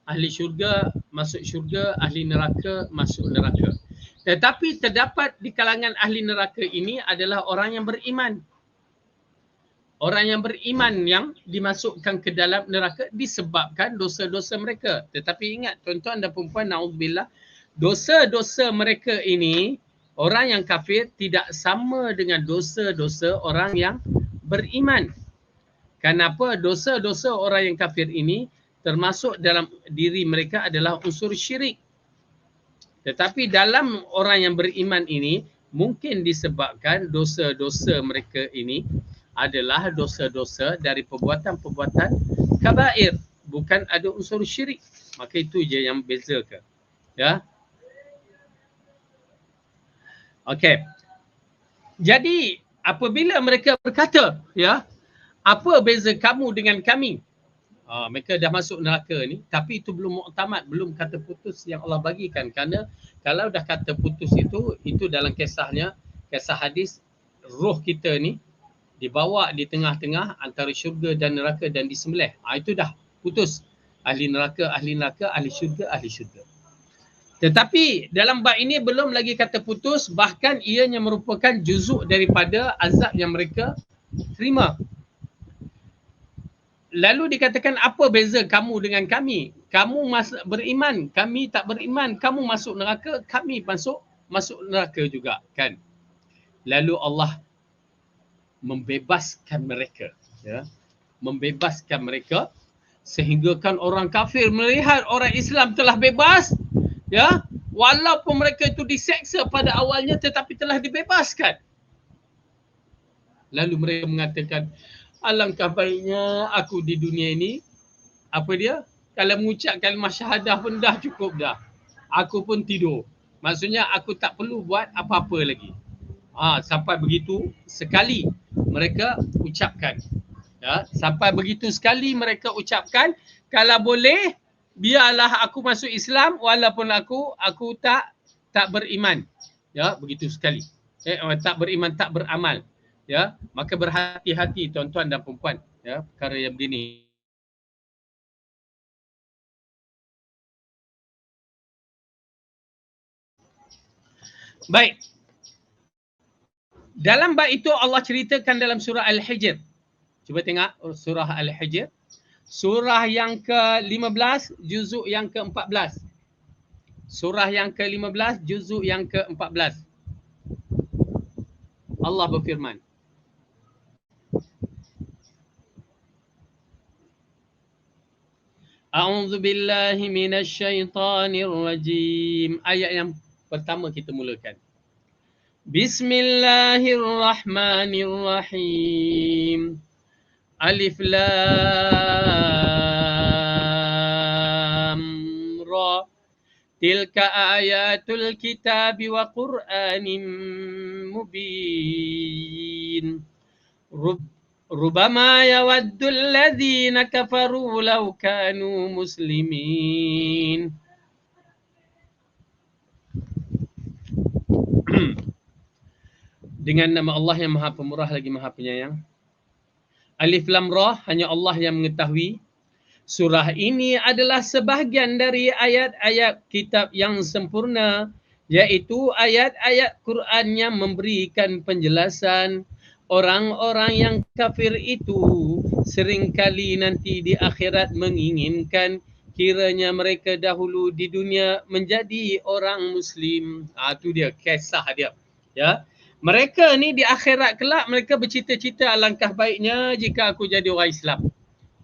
ahli syurga masuk syurga, ahli neraka masuk neraka. Tetapi terdapat di kalangan ahli neraka ini adalah orang yang beriman. Orang yang beriman yang dimasukkan ke dalam neraka disebabkan dosa-dosa mereka. Tetapi ingat tuan-tuan dan puan-puan, na'udzubillah, dosa-dosa mereka ini, orang yang kafir tidak sama dengan dosa-dosa orang yang beriman. Kenapa? Dosa-dosa orang yang kafir ini termasuk dalam diri mereka adalah unsur syirik. Tetapi dalam orang yang beriman ini mungkin disebabkan dosa-dosa mereka ini adalah dosa-dosa dari perbuatan-perbuatan kabair, bukan ada unsur syirik. Maka itu je yang bezakan. Ya. Okey. Jadi apabila mereka berkata, ya, apa beza kamu dengan kami? Mereka dah masuk neraka ni, tapi itu belum muktamad, belum kata putus yang Allah bagikan. Kerana kalau dah kata putus itu dalam kisahnya, kisah hadis, roh kita ni dibawa di tengah-tengah antara syurga dan neraka dan disembelih. Itu dah putus. Ahli neraka, ahli syurga, ahli syurga. Tetapi dalam bab ini belum lagi kata putus, bahkan ianya merupakan juzuk daripada azab yang mereka terima. Lalu dikatakan apa beza kamu dengan kami? Kamu beriman, kami tak beriman. Kamu masuk neraka, kami masuk neraka juga, kan? Lalu Allah membebaskan mereka, ya. Membebaskan mereka sehingga kan orang kafir melihat orang Islam telah bebas, ya, walaupun mereka itu diseksa pada awalnya tetapi telah dibebaskan. Lalu mereka mengatakan, alangkah baiknya aku di dunia ini, apa dia, kalau mengucap kalimah syahadah pun dah cukup dah. Aku pun tidur. Maksudnya aku tak perlu buat apa-apa lagi. Sampai begitu sekali mereka ucapkan. Ya, sampai begitu sekali mereka ucapkan, kalau boleh biarlah aku masuk Islam walaupun aku tak beriman. Ya, begitu sekali. Tak beriman, tak beramal. Ya, maka berhati-hati tuan-tuan dan puan-puan, ya, perkara yang begini. Baik. Dalam bab itu Allah ceritakan dalam surah Al-Hijr. Cuba tengok surah Al-Hijr. Surah yang ke-15, juzuk yang ke-14. Surah yang ke-15, juzuk yang ke-14. Allah berfirman. A'udzu billahi minasy syaithanir rajim. Ayat yang pertama kita mulakan. Bismillahirrahmanirrahim. Alif lam ra. Tilka ayatul kitab wa Qur'anin mubin. Rubama yawaddu alladhina kafaru law kanu muslimin. Dengan nama Allah yang Maha Pemurah lagi Maha Penyayang. Alif Lam Ra, hanya Allah yang mengetahui. Surah ini adalah sebahagian dari ayat-ayat kitab yang sempurna, iaitu ayat-ayat Quran yang memberikan penjelasan. Orang-orang yang kafir itu seringkali nanti di akhirat menginginkan kiranya mereka dahulu di dunia menjadi orang Muslim. Itu dia kisah dia. Ya. Mereka ni di akhirat kelak mereka bercita-cita alangkah baiknya jika aku jadi orang Islam.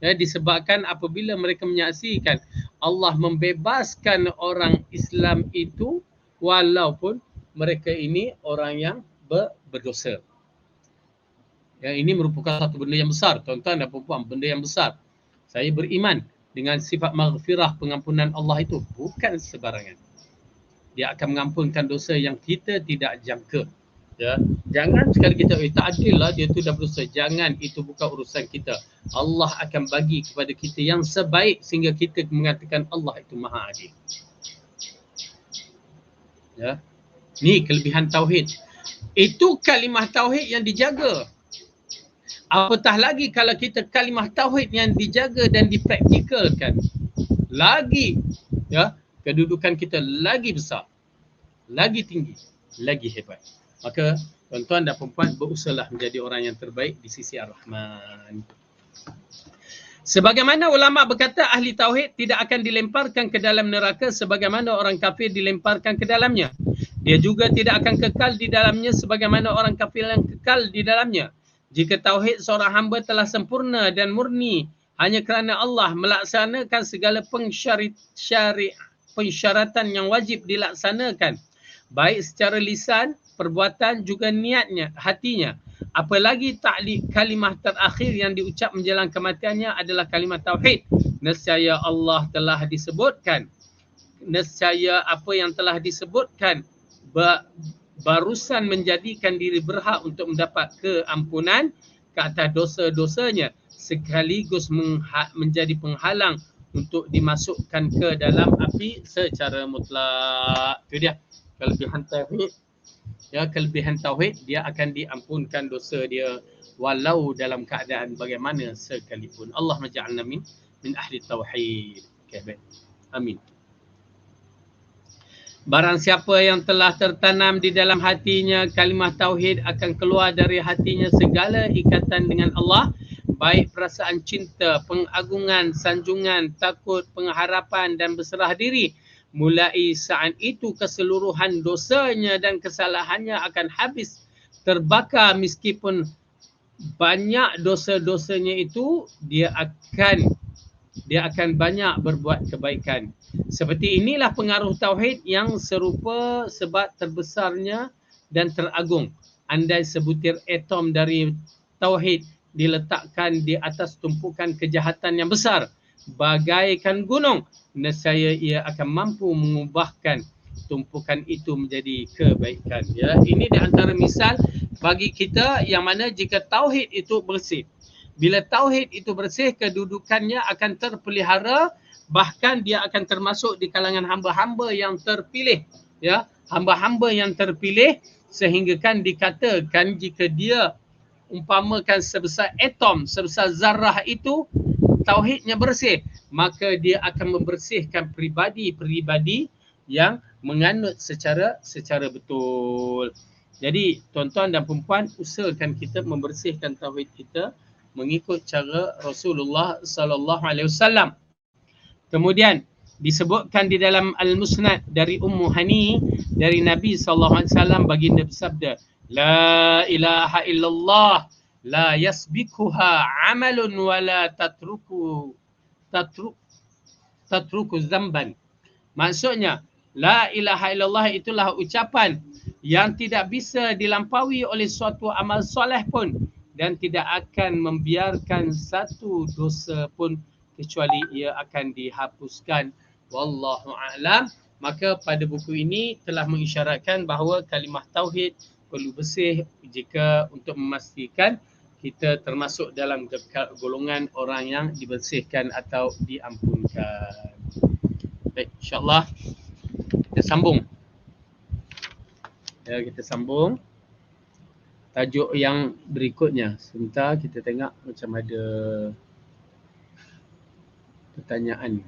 Ya, disebabkan apabila mereka menyaksikan Allah membebaskan orang Islam itu walaupun mereka ini orang yang berdosa. Ya, ini merupakan satu benda yang besar, tuan-tuan dan puan-puan, benda yang besar. Saya beriman dengan sifat maghfirah, pengampunan Allah itu bukan sebarangan. Dia akan mengampunkan dosa yang kita tidak jangka. Ya, jangan sekali kita tak adil lah dia tu dah berdosa. Jangan, itu bukan urusan kita. Allah akan bagi kepada kita yang sebaik sehingga kita mengatakan Allah itu maha adil. Ya. Ni kelebihan tauhid. Itu kalimah tauhid yang dijaga. Apatah lagi kalau kita kalimah tauhid yang dijaga dan dipraktikalkan. Lagi ya, kedudukan kita lagi besar. Lagi tinggi, lagi hebat. Maka tuan-tuan dan puan-puan berusahalah menjadi orang yang terbaik di sisi Ar-Rahman. Sebagaimana ulama berkata ahli tauhid tidak akan dilemparkan ke dalam neraka sebagaimana orang kafir dilemparkan ke dalamnya. Dia juga tidak akan kekal di dalamnya sebagaimana orang kafir yang kekal di dalamnya. Jika tauhid seorang hamba telah sempurna dan murni hanya kerana Allah melaksanakan segala pensyaratan yang wajib dilaksanakan, baik secara lisan, perbuatan juga niatnya, hatinya. Apalagi ta'liq kalimah terakhir yang diucap menjelang kematiannya adalah kalimah tauhid. Nescaya Allah telah disebutkan. Nescaya apa yang telah disebutkan barusan menjadikan diri berhak untuk mendapat keampunan ke atas dosa-dosanya sekaligus menjadi penghalang untuk dimasukkan ke dalam api secara mutlak. Itu dia kelebihan tauhid. Ya, kelebihan tauhid, dia akan diampunkan dosa dia walau dalam keadaan bagaimana sekalipun. Allah maj'alna min ahli tauhid. Okay, baik. Amin. Barang siapa yang telah tertanam di dalam hatinya kalimah tauhid, akan keluar dari hatinya segala ikatan dengan Allah, baik perasaan cinta, pengagungan, sanjungan, takut, pengharapan dan berserah diri. Mulai saat itu keseluruhan dosanya dan kesalahannya akan habis terbakar, meskipun banyak dosa-dosanya itu dia akan banyak berbuat kebaikan. Seperti inilah pengaruh tauhid yang serupa sebab terbesarnya dan teragung. Andai sebutir atom dari tauhid diletakkan di atas tumpukan kejahatan yang besar bagaikan gunung, nescaya ia akan mampu mengubahkan tumpukan itu menjadi kebaikan. Ya, ini di antara misal bagi kita yang mana jika tauhid itu bersih. Bila tauhid itu bersih, kedudukannya akan terpelihara, bahkan dia akan termasuk di kalangan hamba-hamba yang terpilih. Ya, hamba-hamba yang terpilih sehinggakan dikatakan jika dia umpamakan sebesar atom, sebesar zarah itu, tauhidnya bersih, maka dia akan membersihkan peribadi-peribadi yang menganut secara betul. Jadi tuan-tuan dan puan-puan, usahakan kita membersihkan tauhid kita mengikut cara Rasulullah sallallahu alaihi wasallam. Kemudian disebutkan di dalam Al-Musnad dari Ummu Hani dari Nabi sallallahu alaihi wasallam, baginda bersabda, la ilaha illallah la yasbikuha amalun wala tatruku zamban. Maksudnya la ilaha illallah itulah ucapan yang tidak bisa dilampaui oleh suatu amal soleh pun dan tidak akan membiarkan satu dosa pun kecuali ia akan dihapuskan. Wallahu a'lam. maka pada buku ini telah mengisyaratkan bahawa kalimah tauhid perlu bersih jika untuk memastikan kita termasuk dalam golongan orang yang dibersihkan atau diampunkan. Baik, insyaAllah kita sambung. Ya, kita sambung tajuk yang berikutnya. Sebentar kita tengok macam ada pertanyaan.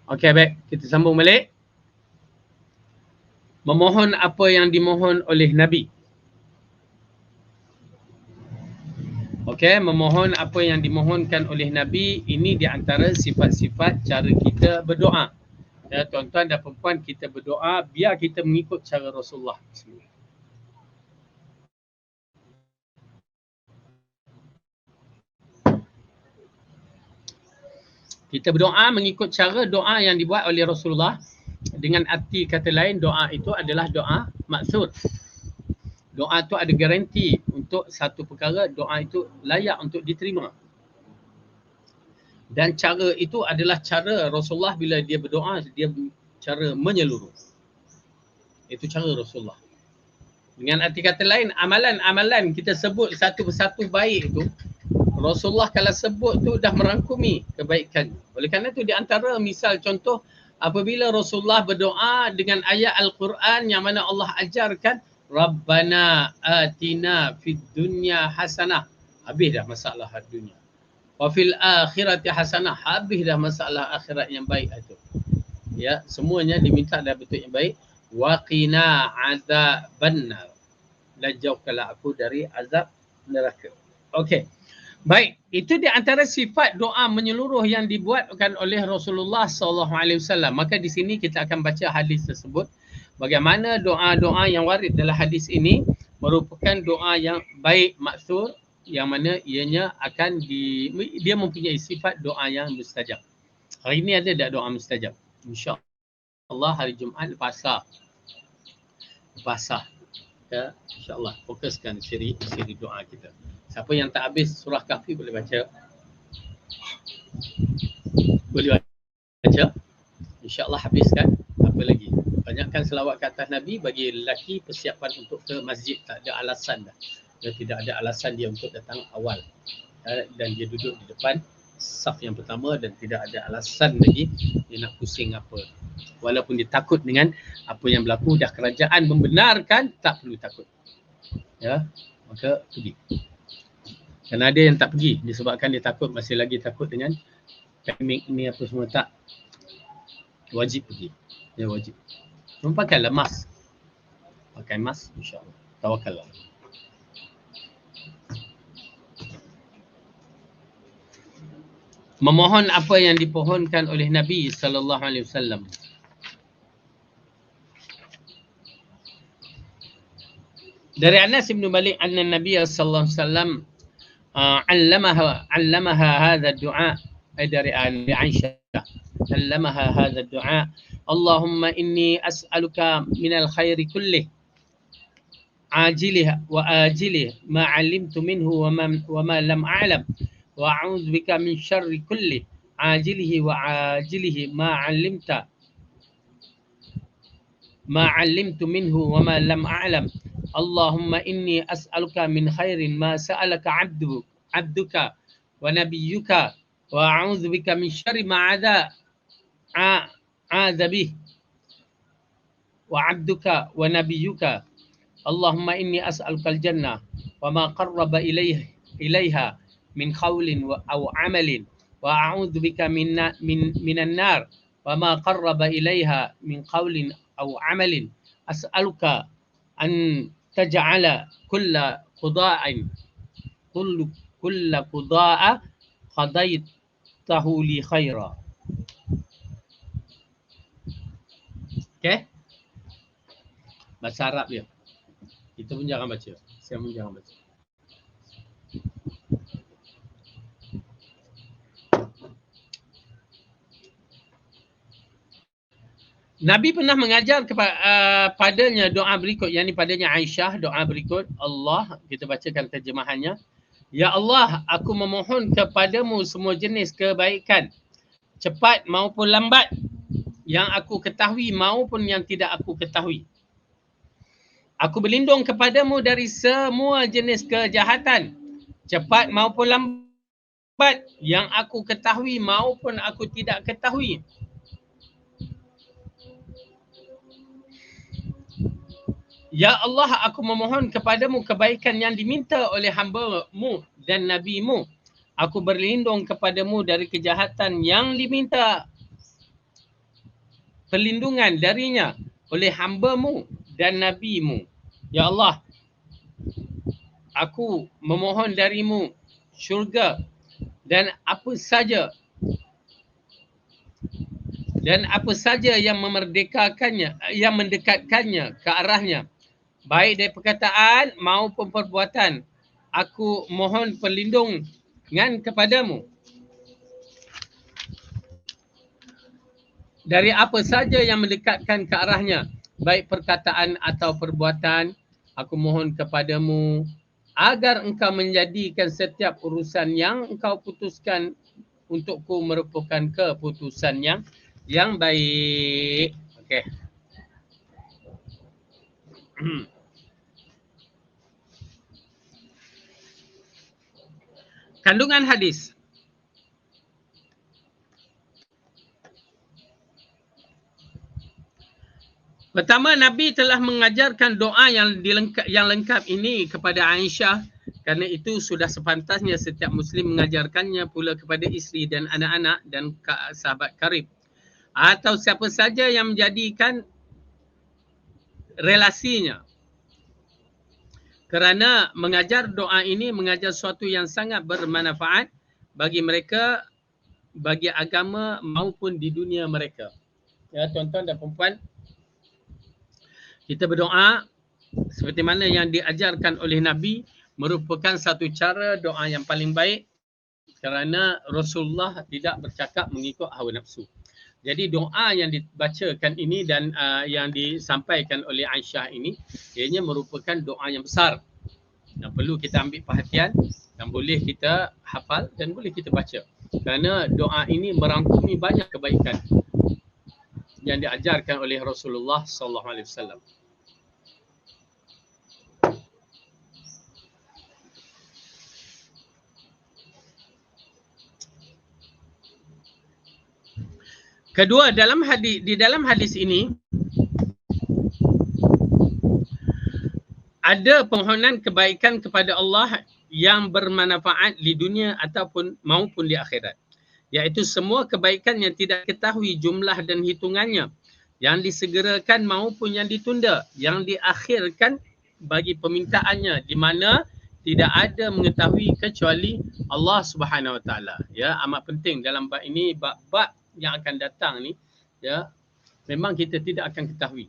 Okey, baik. Kita sambung balik. Memohon apa yang dimohon oleh Nabi. Okey, memohon apa yang dimohonkan oleh Nabi, ini di antara sifat-sifat cara kita berdoa. Ya, tuan-tuan dan puan-puan, kita berdoa biar kita mengikut cara Rasulullah. Kita berdoa mengikut cara doa yang dibuat oleh Rasulullah. Dengan arti kata lain, doa itu adalah doa maksud. Doa itu ada garanti untuk satu perkara, doa itu layak untuk diterima. Dan cara itu adalah cara Rasulullah bila dia berdoa, dia cara menyeluruh. Itu cara Rasulullah. Dengan arti kata lain, amalan-amalan kita sebut satu persatu baik itu, Rasulullah kalau sebut tu dah merangkumi kebaikan. Oleh kerana itu di antara misal contoh, apabila Rasulullah berdoa dengan ayat Al-Quran yang mana Allah ajarkan, Rabbana atina fid dunya hasanah. Habis dah masalah dunia. Wa fil akhirati hasanah. Habis dah masalah akhirat yang baik itu. Ya, semuanya diminta dalam bentuk yang baik. Wa qina azabannar. Dan jauhkanlah aku dari azab neraka. Okey. Baik, itu di antara sifat doa menyeluruh yang dibuatkan oleh Rasulullah SAW. Maka di sini kita akan baca hadis tersebut. Bagaimana doa-doa yang warid dalam hadis ini merupakan doa yang baik maksud, yang mana ianya akan dia mempunyai sifat doa yang mustajab. Hari ini ada tak doa mustajab? InsyaAllah hari Jumaat lepas asar. Ya, InsyaAllah fokuskan siri doa kita. Siapa yang tak habis surah Kahfi boleh baca. Boleh baca. InsyaAllah habiskan. Apa lagi? Banyakkan selawat ke atas Nabi. Bagi lelaki persiapan untuk ke masjid. Tak ada alasan dah. Dan tidak ada alasan dia untuk datang awal. Dan dia duduk di depan saf yang pertama dan tidak ada alasan lagi dia nak pusing apa. Walaupun dia takut dengan apa yang berlaku, dah kerajaan membenarkan, tak perlu takut. Ya, maka pergi. Kerana ada yang tak pergi disebabkan dia takut, masih lagi takut dengan pandemik ni apa semua, tak. Wajib pergi. Dia wajib. Pakailah mask. Pakai mask, insyaAllah. Tawakallah. Memohon apa yang dipohonkan oleh Nabi SAW. Dari Anas bin Malik anna Nabi sallallahu alaihi wasallam علمها هذا الدعاء dari Aisyah علمها هذا الدعاء اللهم إني أسألك من الخير كله عاجله وآجله ما علمت منه وما لم أعلم وأعوذ بك من شر كله عاجله وعاجله ما علمت منه وما لم أعلم اللهم إني أسألك من خير ما سألك عبدك ونبيك وأعوذ بك من شر ما عاذ به وعبدك ونبيك اللهم إني أسألك الجنة وما قرب إليها من قول أو عمل وأعوذ بك من النار وما قرب إليها من قول أو عمل أسألك أن تجعل كل قضاء قضيته لي خيرا. Okay? Bahasa Arab dia. Kita pun jangan baca. Saya pun jangan baca. Nabi pernah mengajar padanya doa berikut, yakni padanya Aisyah, doa berikut. Allah, kita bacakan terjemahannya. Ya Allah, aku memohon kepadamu semua jenis kebaikan, cepat maupun lambat, yang aku ketahui maupun yang tidak aku ketahui. Aku berlindung kepadamu dari semua jenis kejahatan, cepat maupun lambat, yang aku ketahui maupun aku tidak ketahui. Ya Allah, aku memohon kepadamu kebaikan yang diminta oleh hamba-Mu dan Nabi-Mu. Aku berlindung kepadamu dari kejahatan yang diminta perlindungan darinya oleh hamba-Mu dan Nabi-Mu. Ya Allah, aku memohon darimu syurga dan apa saja yang memerdekakannya, yang mendekatkannya ke arahnya, baik dari perkataan maupun perbuatan. Aku mohon perlindungan kepadamu dari apa saja yang mendekatkan ke arahnya, baik perkataan atau perbuatan. Aku mohon kepadamu agar engkau menjadikan setiap urusan yang engkau putuskan untukku merupakan keputusan yang baik. Okey. Kandungan hadis. Pertama, Nabi telah mengajarkan doa yang lengkap ini kepada Aisyah, kerana itu sudah sepantasnya setiap Muslim mengajarkannya pula kepada isteri dan anak-anak dan sahabat karib, atau siapa saja yang menjadikan relasinya. Kerana mengajar doa ini mengajar sesuatu yang sangat bermanfaat bagi mereka, bagi agama maupun di dunia mereka. Ya, tuan-tuan dan puan-puan, kita berdoa seperti mana yang diajarkan oleh Nabi merupakan satu cara doa yang paling baik, kerana Rasulullah tidak bercakap mengikut hawa nafsu. Jadi doa yang dibacakan ini dan yang disampaikan oleh Aisyah ini, ianya merupakan doa yang besar yang perlu kita ambil perhatian dan boleh kita hafal dan boleh kita baca. Kerana doa ini merangkumi banyak kebaikan yang diajarkan oleh Rasulullah sallallahu alaihi wasallam. Kedua, di dalam hadis ini ada permohonan kebaikan kepada Allah yang bermanfaat di dunia ataupun maupun di akhirat, iaitu semua kebaikan yang tidak ketahui jumlah dan hitungannya, yang disegerakan maupun yang ditunda, yang diakhirkan bagi permintaannya, di mana tidak ada mengetahui kecuali Allah Subhanahu Wa Taala. Ya, amat penting dalam bab ini, bab yang akan datang ni, ya, memang kita tidak akan ketahui.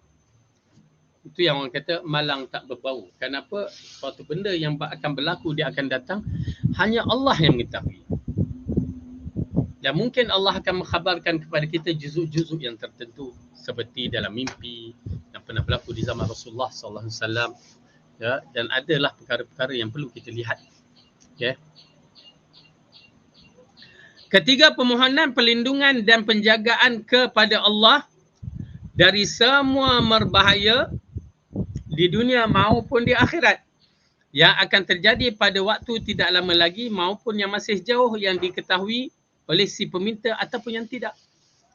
Itu yang orang kata malang tak berbau. Kenapa? Suatu benda yang akan berlaku, dia akan datang, hanya Allah yang mengetahui. Dan mungkin Allah akan mengkhabarkan kepada kita juzuk-juzuk yang tertentu seperti dalam mimpi yang pernah berlaku di zaman Rasulullah sallallahu alaihi wasallam, ya, dan adalah perkara-perkara yang perlu kita lihat. Okay. Ketiga, permohonan perlindungan dan penjagaan kepada Allah dari semua merbahaya di dunia maupun di akhirat yang akan terjadi pada waktu tidak lama lagi maupun yang masih jauh, yang diketahui oleh si peminta ataupun yang tidak.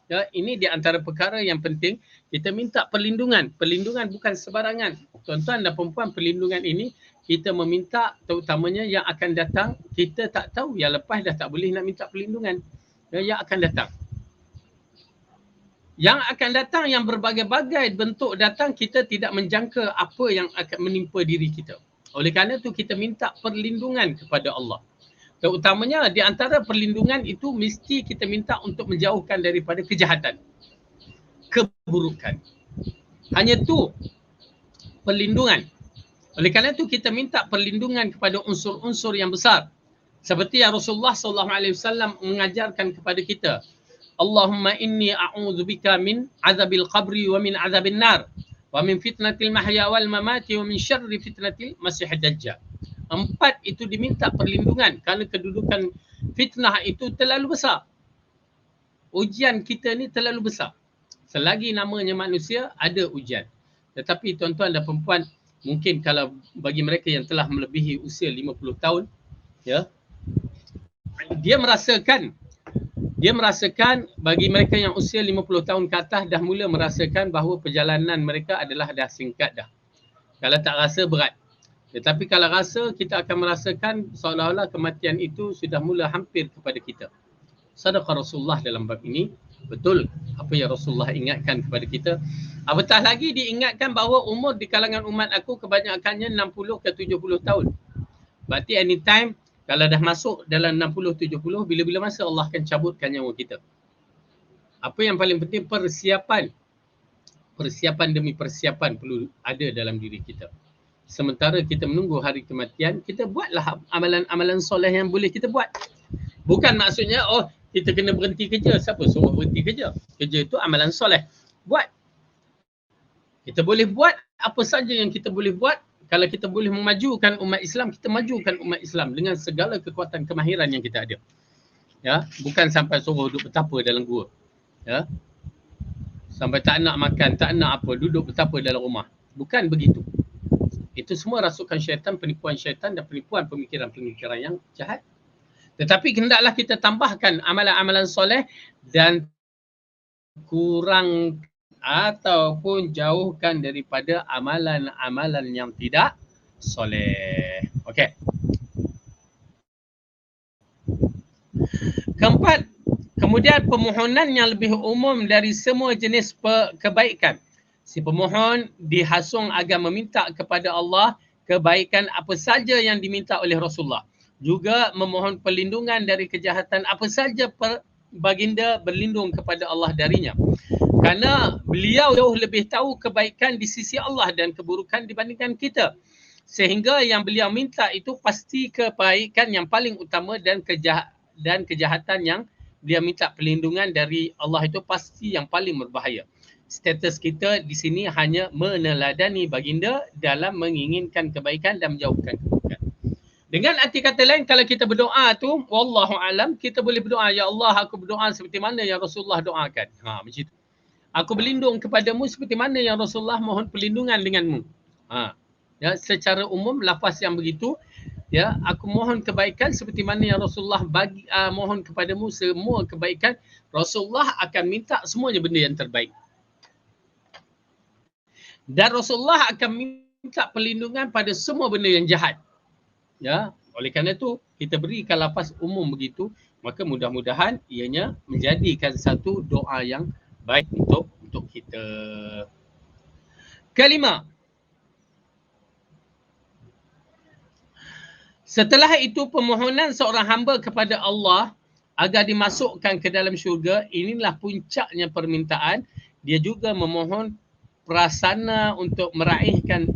Ya, ini di antara perkara yang penting kita minta perlindungan. Perlindungan bukan sebarangan. Tuan-tuan dan puan-puan, perlindungan ini kita meminta terutamanya yang akan datang. Kita tak tahu, yang lepas dah tak boleh nak minta perlindungan. Ya, yang akan datang. Yang akan datang, yang berbagai-bagai bentuk datang, kita tidak menjangka apa yang akan menimpa diri kita. Oleh kerana itu kita minta perlindungan kepada Allah. Terutamanya di antara perlindungan itu mesti kita minta untuk menjauhkan daripada kejahatan, keburukan. Hanya itu perlindungan. Oleh kerana itu kita minta perlindungan kepada unsur-unsur yang besar. Seperti yang Rasulullah sallallahu alaihi wasallam mengajarkan kepada kita. Allahumma inni a'udzubika min azabil qabri wa min azabin nar wa min fitnatil mahya wal mamati wa min syarri fitnatil masihid dajjal. 4 itu diminta perlindungan kerana kedudukan fitnah itu terlalu besar. Ujian kita ni terlalu besar. Selagi namanya manusia, ada ujian. Tetapi tuan-tuan dan perempuan, mungkin kalau bagi mereka yang telah melebihi usia 50 tahun, ya, dia merasakan bagi mereka yang usia 50 tahun ke atas dah mula merasakan bahawa perjalanan mereka adalah dah singkat dah. Kalau tak rasa berat. Tetapi kalau rasa, kita akan merasakan seolah-olah kematian itu sudah mula hampir kepada kita. Sadaqah Rasulullah dalam bab ini. Betul apa yang Rasulullah ingatkan kepada kita. Apatah lagi diingatkan bahawa umur di kalangan umat aku kebanyakannya 60 ke 70 tahun. Berarti anytime kalau dah masuk dalam 60-70, bila-bila masa Allah akan cabutkan nyawa kita. Apa yang paling penting, persiapan. Persiapan demi persiapan perlu ada dalam diri kita. Sementara kita menunggu hari kematian, kita buatlah amalan-amalan soleh yang boleh kita buat. Bukan maksudnya, oh kita kena berhenti kerja. Siapa suruh berhenti kerja? Kerja itu amalan soleh. Buat. Kita boleh buat apa saja yang kita boleh buat. Kalau kita boleh memajukan umat Islam, kita majukan umat Islam dengan segala kekuatan kemahiran yang kita ada. Ya, bukan sampai suruh duduk betapa dalam gua. Ya. Sampai tak nak makan, tak nak apa, duduk betapa dalam rumah. Bukan begitu. Itu semua rasukan syaitan, penipuan syaitan dan penipuan pemikiran-pemikiran yang jahat. Tetapi hendaklah kita tambahkan amalan-amalan soleh dan kurang ataupun jauhkan daripada amalan-amalan yang tidak soleh. Okey. Keempat, kemudian permohonan yang lebih umum dari semua jenis kebaikan. Si pemohon dihasung agar meminta kepada Allah kebaikan apa saja yang diminta oleh Rasulullah. Juga memohon perlindungan dari kejahatan apa saja baginda berlindung kepada Allah darinya. Kerana beliau jauh lebih tahu kebaikan di sisi Allah dan keburukan dibandingkan kita. Sehingga yang beliau minta itu pasti kebaikan yang paling utama dan kejahatan yang beliau minta perlindungan dari Allah itu pasti yang paling berbahaya. Status kita di sini hanya meneladani baginda dalam menginginkan kebaikan dan menjauhkan keburukan. Dengan arti kata lain, kalau kita berdoa tu, wallahu alam, kita boleh berdoa, ya Allah, aku berdoa seperti mana yang Rasulullah doakan. Macam itu. Aku berlindung kepadamu seperti mana yang Rasulullah mohon perlindungan denganmu. Ya, secara umum lafaz yang begitu, ya, aku mohon kebaikan seperti mana yang Rasulullah mohon kepadamu semua kebaikan. Rasulullah akan minta semuanya benda yang terbaik. Dan Rasulullah akan minta perlindungan pada semua benda yang jahat. Ya, oleh kerana itu kita berikan lafaz umum begitu, maka mudah-mudahan ianya menjadikan satu doa yang baik untuk kita. Kelima, setelah itu permohonan seorang hamba kepada Allah agar dimasukkan ke dalam syurga, inilah puncaknya permintaan. Dia juga memohon prasana untuk meraihkan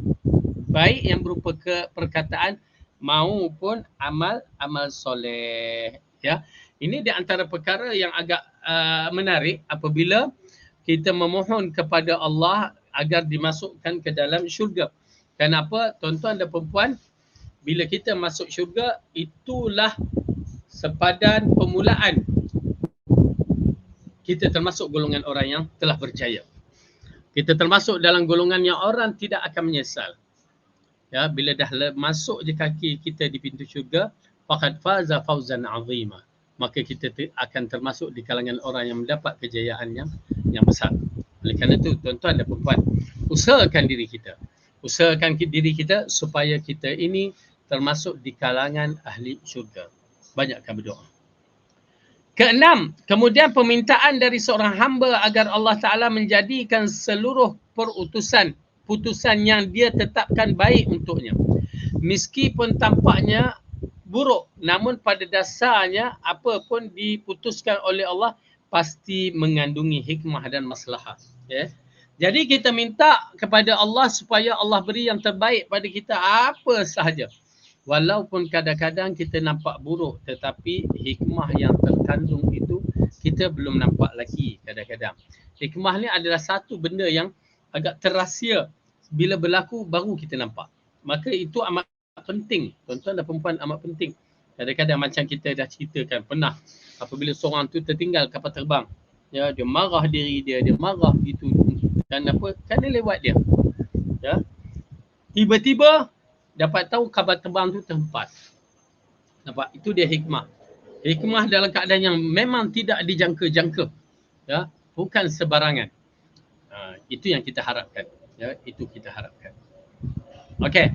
baik yang berupa perkataan maupun amal soleh. Ya, ini di antara perkara yang agak menarik apabila kita memohon kepada Allah agar dimasukkan ke dalam syurga. Kenapa, tuan-tuan dan perempuan, bila kita masuk syurga, itulah sepadan permulaan kita termasuk golongan orang yang telah berjaya. Kita termasuk dalam golongan yang orang tidak akan menyesal. Ya, bila dah masuk je kaki kita di pintu syurga, faqad faza fawzan azima. Maka kita akan termasuk di kalangan orang yang mendapat kejayaan yang besar. Oleh kerana itu, tuan-tuan dan perempuan, usahakan diri kita. Usahakan diri kita supaya kita ini termasuk di kalangan ahli syurga. Banyakkan berdoa. Keenam, kemudian permintaan dari seorang hamba agar Allah Ta'ala menjadikan seluruh putusan yang dia tetapkan baik untuknya. Meskipun tampaknya buruk, namun pada dasarnya apa pun diputuskan oleh Allah pasti mengandungi hikmah dan maslahah. Ya. Jadi kita minta kepada Allah supaya Allah beri yang terbaik pada kita apa sahaja. Walaupun kadang-kadang kita nampak buruk, tetapi hikmah yang terkandung itu kita belum nampak lagi kadang-kadang. Hikmah ni adalah satu benda yang agak terrahsia, bila berlaku baru kita nampak. Maka itu amat penting, tuan-tuan dan perempuan, amat penting. Kadang-kadang macam kita dah ceritakan pernah, apabila seorang tu tertinggal kapal terbang, ya, dia marah diri dia marah gitu, dan apa, kerana lewat dia, ya, tiba-tiba dapat tahu kapal terbang tu terhempas. Nampak, itu dia hikmah. Hikmah dalam keadaan yang memang tidak dijangka-jangka, ya, bukan sebarangan. Itu yang kita harapkan, ya, itu kita harapkan. Okey.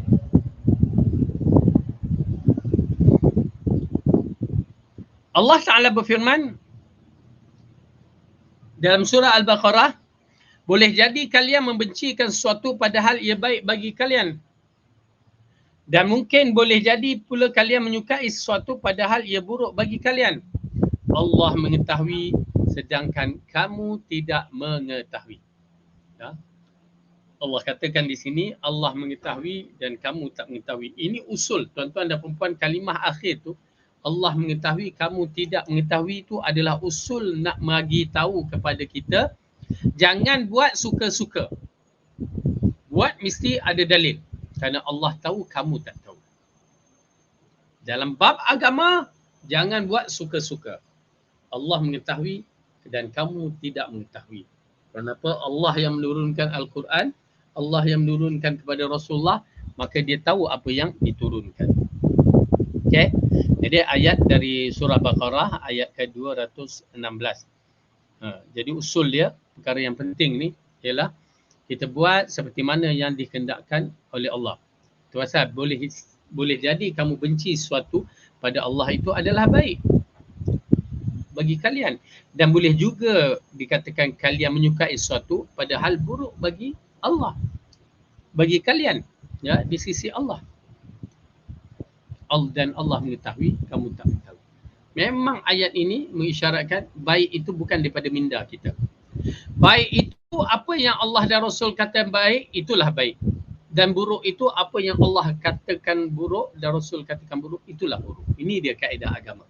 Allah Ta'ala berfirman dalam surah Al-Baqarah, boleh jadi kalian membencikan sesuatu padahal ia baik bagi kalian. Dan mungkin boleh jadi pula kalian menyukai sesuatu padahal ia buruk bagi kalian. Allah mengetahui sedangkan kamu tidak mengetahui. Ya? Allah katakan di sini, Allah mengetahui dan kamu tak mengetahui. Ini usul, tuan-tuan dan perempuan, kalimah akhir tu, Allah mengetahui, kamu tidak mengetahui, itu adalah usul nak bagi tahu kepada kita, jangan buat suka-suka. Buat mesti ada dalil. Kerana Allah tahu, kamu tak tahu. Dalam bab agama, jangan buat suka-suka. Allah mengetahui dan kamu tidak mengetahui. Kenapa? Allah yang menurunkan Al-Quran, Allah yang menurunkan kepada Rasulullah, maka dia tahu apa yang diturunkan. Okey. Jadi ayat dari surah Baqarah ayat ke-216. Jadi usul dia, perkara yang penting ni ialah kita buat seperti mana yang dikehendakkan oleh Allah. Itu pasal boleh jadi kamu benci sesuatu pada Allah itu adalah baik bagi kalian, dan boleh juga dikatakan kalian menyukai sesuatu padahal buruk bagi Allah, bagi kalian, ya, di sisi Allah. Dan Allah mengetahui, kamu tak tahu. Memang ayat ini mengisyaratkan baik itu bukan daripada minda kita. Baik itu apa yang Allah dan Rasul kata baik, itulah baik. Dan buruk itu apa yang Allah katakan buruk dan Rasul katakan buruk, itulah buruk. Ini dia kaedah agama.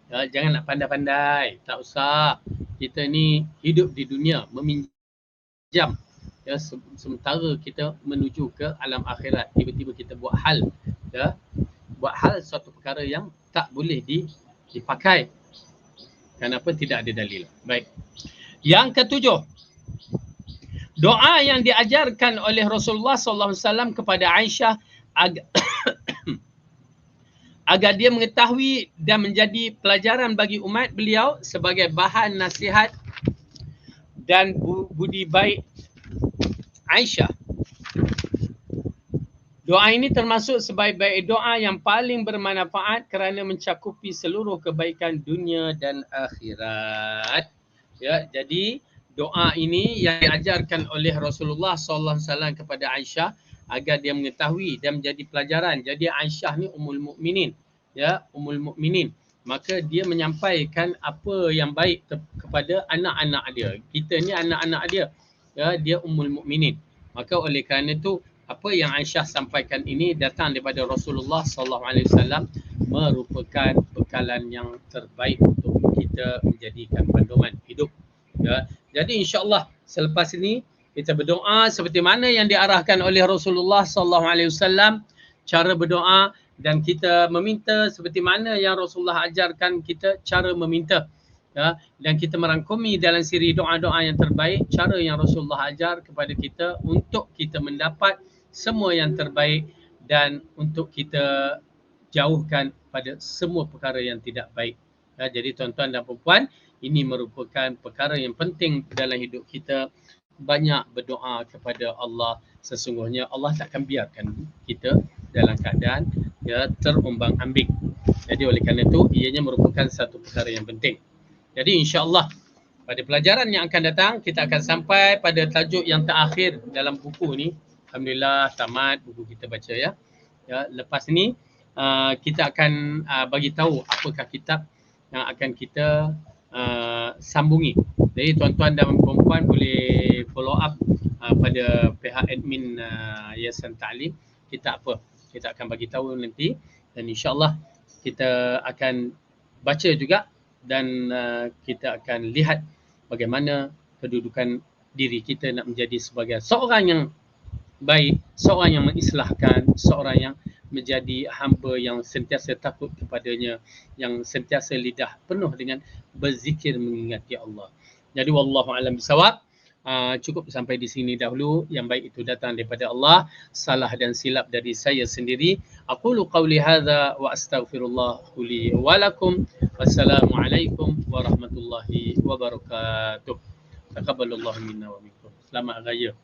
Ya, jangan nak pandai-pandai, tak usah. Kita ni hidup di dunia meminjam, ya, sementara kita menuju ke alam akhirat. Tiba-tiba kita buat hal, ya, buat hal suatu perkara yang tak boleh dipakai. Kenapa? Tidak ada dalil. Baik. Yang ketujuh, doa yang diajarkan oleh Rasulullah SAW kepada Aisyah agar dia mengetahui dan menjadi pelajaran bagi umat beliau sebagai bahan nasihat dan budi baik Aisyah. Doa ini termasuk sebaik-baik doa yang paling bermanfaat kerana mencakupi seluruh kebaikan dunia dan akhirat. Ya, jadi doa ini yang diajarkan oleh Rasulullah SAW kepada Aisyah agar dia mengetahui dan menjadi pelajaran. Jadi Aisyah ni Ummul Mukminin, ya, Ummul Mukminin. Maka dia menyampaikan apa yang baik kepada anak-anak dia. Kita ni anak-anak dia, ya, dia Ummul Mukminin. Maka oleh kerana itu, apa yang Aisyah sampaikan ini datang daripada Rasulullah SAW, merupakan bekalan yang terbaik untuk kita menjadikan panduan hidup. Ya. Jadi insya-Allah selepas ini kita berdoa seperti mana yang diarahkan oleh Rasulullah SAW, cara berdoa, dan kita meminta seperti mana yang Rasulullah ajarkan kita cara meminta. Ya, dan kita merangkumi dalam siri doa-doa yang terbaik, cara yang Rasulullah ajar kepada kita untuk kita mendapat semua yang terbaik dan untuk kita jauhkan pada semua perkara yang tidak baik. Ya, jadi tuan-tuan dan puan-puan, ini merupakan perkara yang penting dalam hidup kita. Banyak berdoa kepada Allah. Sesungguhnya Allah takkan biarkan kita dalam keadaan, ya, terombang-ambing. Jadi oleh kerana itu, ianya merupakan satu perkara yang penting. Jadi insya-Allah pada pelajaran yang akan datang kita akan sampai pada tajuk yang terakhir dalam buku ni. Alhamdulillah tamat buku kita baca, ya. Ya, lepas ni kita akan bagi tahu apakah kitab yang akan kita sambungi. Jadi tuan-tuan dan puan-puan boleh follow up pada pihak admin Yayasan Ta'lim kita apa. Kita akan bagi tahu nanti, dan insya-Allah kita akan baca juga dan kita akan lihat bagaimana kedudukan diri kita nak menjadi sebagai seorang yang baik, seorang yang mengislahkan, seorang yang menjadi hamba yang sentiasa takut kepadanya, yang sentiasa lidah penuh dengan berzikir mengingati Allah. Jadi wallahu alam bisawab. Cukup sampai di sini dahulu. Yang baik itu datang daripada Allah, salah dan silap dari saya sendiri. Aqulu qawli hadza wa astaghfirullah li wa lakum. Wassalamualaikum warahmatullahi wabarakatuh. Taqabbalallahu minna wa minkum. Selamat raya.